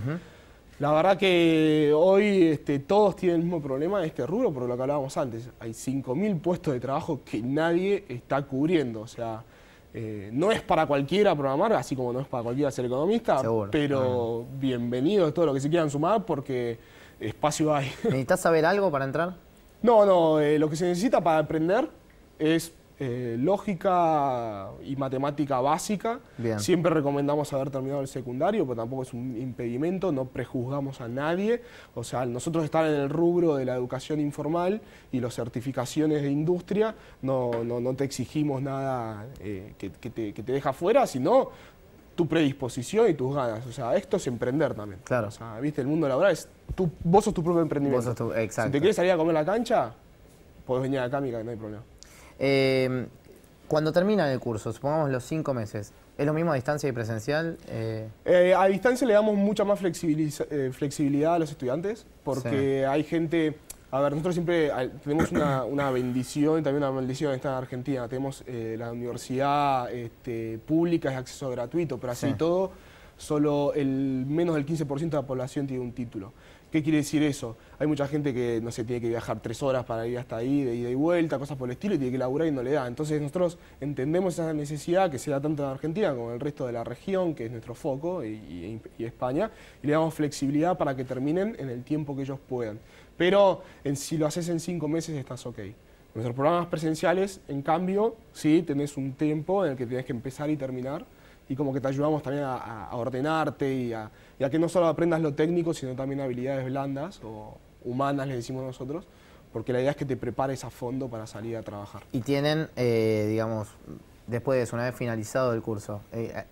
La verdad que hoy todos tienen el mismo problema de este rubro, por lo que hablábamos antes. Hay 5.000 puestos de trabajo que nadie está cubriendo. O sea, no es para cualquiera programar, así como no es para cualquiera ser economista. Seguro. Pero bienvenido a todo lo que se quieran sumar porque espacio hay. ¿Necesitas saber algo para entrar? No, lo que se necesita para aprender es lógica y matemática básica. Bien. Siempre recomendamos haber terminado el secundario, pero tampoco es un impedimento, no prejuzgamos a nadie. O sea, nosotros estar en el rubro de la educación informal y las certificaciones de industria, no te exigimos nada que te deja fuera, sino tu predisposición y tus ganas. O sea, esto es emprender también. Claro. O sea, viste, el mundo laboral es vos sos tu propio emprendimiento. Exacto. Si te quieres salir a comer la cancha, podés venir acá, Mica, que no hay problema. Cuando terminan el curso, supongamos los 5 meses, ¿es lo mismo a distancia y presencial? A distancia le damos mucha más flexibilidad a los estudiantes, porque hay gente... A ver, nosotros siempre tenemos una bendición y también una maldición en esta Argentina. Tenemos la universidad pública, es acceso gratuito, pero así todo, solo menos del 15% de la población tiene un título. ¿Qué quiere decir eso? Hay mucha gente que, no sé, tiene que viajar 3 horas para ir hasta ahí, de ida y vuelta, cosas por el estilo, y tiene que laburar y no le da. Entonces nosotros entendemos esa necesidad que se da tanto en Argentina como en el resto de la región, que es nuestro foco, y España, y le damos flexibilidad para que terminen en el tiempo que ellos puedan. Pero si lo haces en 5 meses estás ok. Nuestros programas presenciales, en cambio, sí, tenés un tiempo en el que tenés que empezar y terminar, y como que te ayudamos también a ordenarte y a que no solo aprendas lo técnico, sino también habilidades blandas o humanas, le decimos nosotros, porque la idea es que te prepares a fondo para salir a trabajar. Y tienen, digamos, después de eso, una vez finalizado el curso,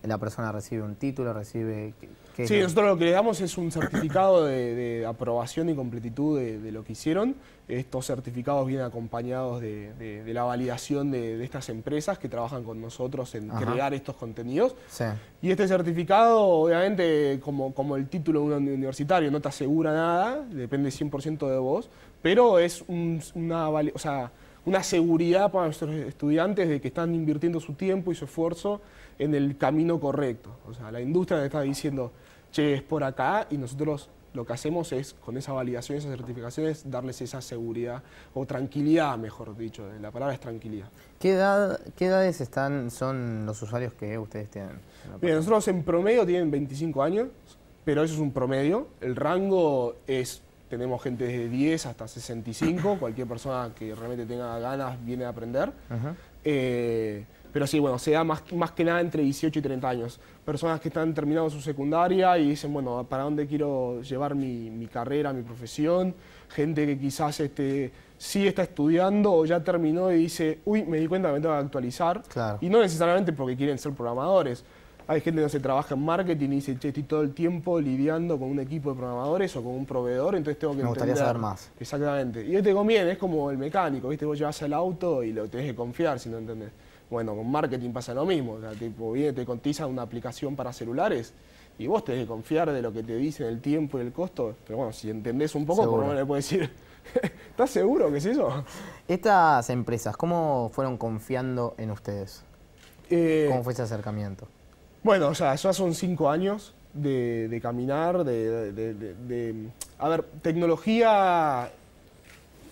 la persona recibe un título, recibe... Sí, nosotros lo que le damos es un certificado de aprobación y completitud de lo que hicieron. Estos certificados vienen acompañados de la validación de estas empresas que trabajan con nosotros en crear estos contenidos. Sí. Y este certificado, obviamente, como el título de un universitario, no te asegura nada, depende 100% de vos, pero es una seguridad para nuestros estudiantes de que están invirtiendo su tiempo y su esfuerzo en el camino correcto. O sea, la industria le está diciendo, che, es por acá, y nosotros lo que hacemos es, con esa validación, esas certificaciones, darles esa seguridad, o tranquilidad, mejor dicho, la palabra es tranquilidad. ¿Qué edades son los usuarios que ustedes tienen? Bien, nosotros en promedio tienen 25 años, pero eso es un promedio. El rango tenemos gente desde 10 hasta 65, cualquier persona que realmente tenga ganas viene a aprender. Pero sí, bueno, se da más que nada entre 18 y 30 años. Personas que están terminando su secundaria y dicen, bueno, ¿para dónde quiero llevar mi carrera, mi profesión? Gente que quizás sí está estudiando o ya terminó y dice, uy, me di cuenta que me tengo que actualizar. Claro. Y no necesariamente porque quieren ser programadores. Hay gente que no se trabaja en marketing y dice, che, estoy todo el tiempo lidiando con un equipo de programadores o con un proveedor, entonces tengo que entender. Me gustaría saber más. Exactamente. Y te conviene, es como el mecánico, ¿viste? Vos llevas el auto y lo tenés que confiar si no entendés. Bueno, con marketing pasa lo mismo. O sea, te cotiza una aplicación para celulares y vos tenés que confiar de lo que te dicen, el tiempo y el costo. Pero bueno, si entendés un poco, por lo menos le puedes decir, ¿Estás seguro que es eso? Estas empresas, ¿cómo fueron confiando en ustedes? ¿Cómo fue ese acercamiento? Bueno, o sea, ya son 5 años de caminar, A ver, tecnología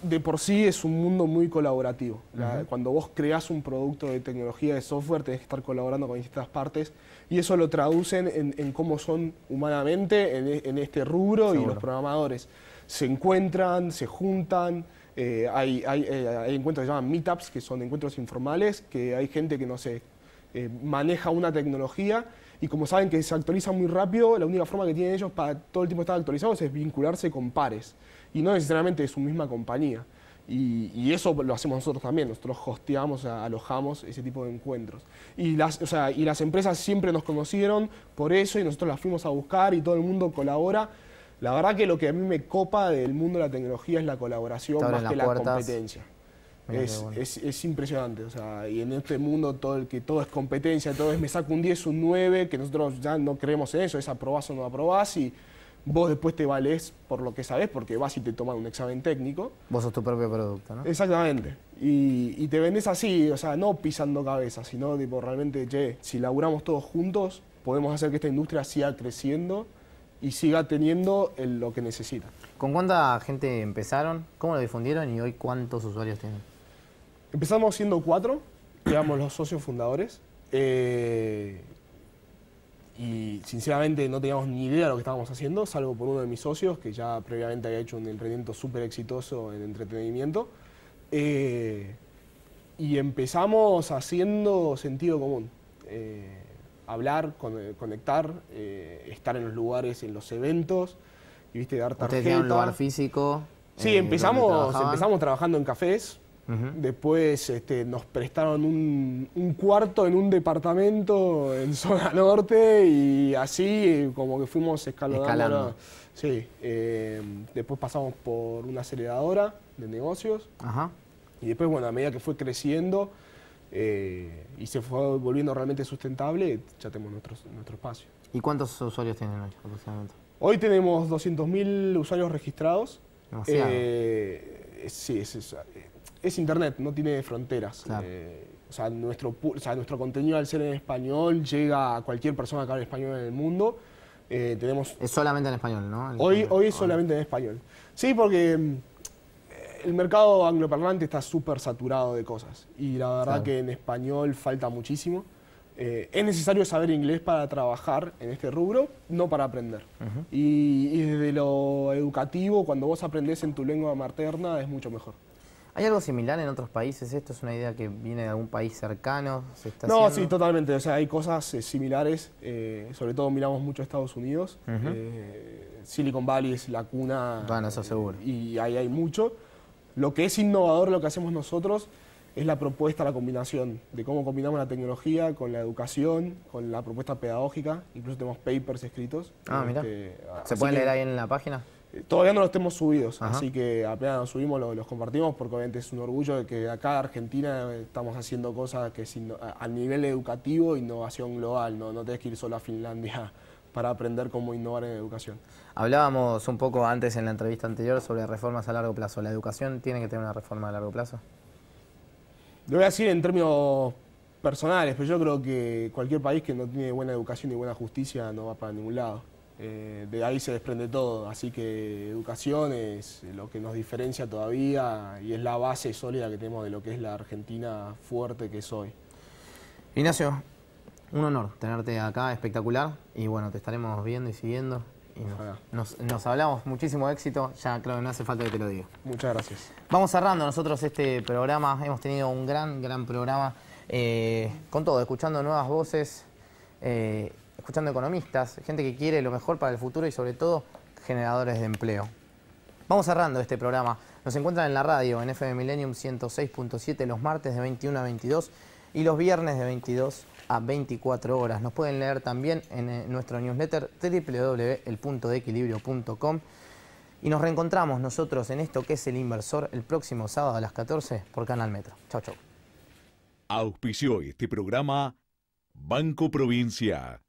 de por sí es un mundo muy colaborativo. Cuando vos creás un producto de tecnología, de software, tenés que estar colaborando con distintas partes y eso lo traducen en cómo son humanamente en este rubro. Seguro. Y los programadores se encuentran, se juntan, hay encuentros que se llaman meetups, que son encuentros informales, que hay gente que, no sé, maneja una tecnología y como saben que se actualiza muy rápido, la única forma que tienen ellos para todo el tiempo estar actualizados es vincularse con pares y no necesariamente de su misma compañía. Y eso lo hacemos nosotros también, nosotros hosteamos, alojamos ese tipo de encuentros. Y las empresas siempre nos conocieron por eso y nosotros las fuimos a buscar y todo el mundo colabora. La verdad que lo que a mí me copa del mundo de la tecnología es la colaboración más que la competencia. Es impresionante, o sea, y en este mundo todo es competencia, todo es me saco un 10, un 9, que nosotros ya no creemos en eso, es aprobás o no aprobás y vos después te valés por lo que sabés porque vas y te toman un examen técnico. Vos sos tu propio producto, ¿no? Exactamente, y te vendés así, o sea, no pisando cabeza, sino tipo realmente, che, si laburamos todos juntos podemos hacer que esta industria siga creciendo y siga teniendo lo que necesita. ¿Con cuánta gente empezaron? ¿Cómo lo difundieron y hoy cuántos usuarios tienen? Empezamos siendo 4, éramos los socios fundadores. Y sinceramente no teníamos ni idea de lo que estábamos haciendo, salvo por uno de mis socios, que ya previamente había hecho un emprendimiento súper exitoso en entretenimiento. Y empezamos haciendo sentido común. Hablar, conectar, estar en los lugares, en los eventos, y viste, dar tarjeta. ¿Ustedes tienen un lugar físico? Sí, empezamos trabajando en cafés. Después nos prestaron un cuarto en un departamento en zona norte y así como que fuimos escalando. Sí, después pasamos por una aceleradora de negocios. Y después, bueno, a medida que fue creciendo y se fue volviendo realmente sustentable, ya tenemos nuestro espacio. ¿Y cuántos usuarios tienen hoy aproximadamente? Hoy tenemos 200.000 usuarios registrados. Demasiado. Sí, es internet, no tiene fronteras. Claro. Nuestro contenido al ser en español llega a cualquier persona que hable español en el mundo. Es solamente en español, ¿no? Hoy es solamente en español. Sí, porque el mercado angloparlante está súper saturado de cosas y la verdad que en español falta muchísimo. Es necesario saber inglés para trabajar en este rubro, no para aprender. Y desde lo educativo, cuando vos aprendés en tu lengua materna, es mucho mejor. ¿Hay algo similar en otros países? ¿Esto es una idea que viene de algún país cercano? No, sí, totalmente. O sea, hay cosas similares. Sobre todo miramos mucho Estados Unidos. Silicon Valley es la cuna. Bueno, eso seguro. Y ahí hay mucho. Lo que es innovador, lo que hacemos nosotros, es la propuesta, la combinación de cómo combinamos la tecnología con la educación, con la propuesta pedagógica. Incluso tenemos papers escritos. Mira. ¿Se pueden leer ahí en la página? Todavía no los tenemos subidos, así que apenas los subimos los compartimos porque obviamente es un orgullo de que acá en Argentina estamos haciendo cosas que a nivel educativo, innovación global, no tenés que ir solo a Finlandia para aprender cómo innovar en educación. Hablábamos un poco antes en la entrevista anterior sobre reformas a largo plazo. ¿La educación tiene que tener una reforma a largo plazo? Lo voy a decir en términos personales, pero yo creo que cualquier país que no tiene buena educación y buena justicia no va para ningún lado. De ahí se desprende todo, así que educación es lo que nos diferencia todavía y es la base sólida que tenemos de lo que es la Argentina fuerte que es hoy. Ignacio, un honor tenerte acá, espectacular, y bueno, te estaremos viendo y siguiendo. Y nos hablamos, muchísimo éxito, ya creo que no hace falta que te lo diga. Muchas gracias. Vamos cerrando nosotros este programa, hemos tenido un gran programa, con todo, escuchando nuevas voces, escuchando economistas, gente que quiere lo mejor para el futuro y sobre todo generadores de empleo. Vamos cerrando este programa. Nos encuentran en la radio, en FM Millennium 106.7 los martes de 21 a 22 y los viernes de 22 a 24 horas. Nos pueden leer también en nuestro newsletter www.elpuntodeequilibrio.com y nos reencontramos nosotros en esto que es El Inversor el próximo sábado a las 14 por Canal Metro. Chau, chau. Auspició este programa Banco Provincia.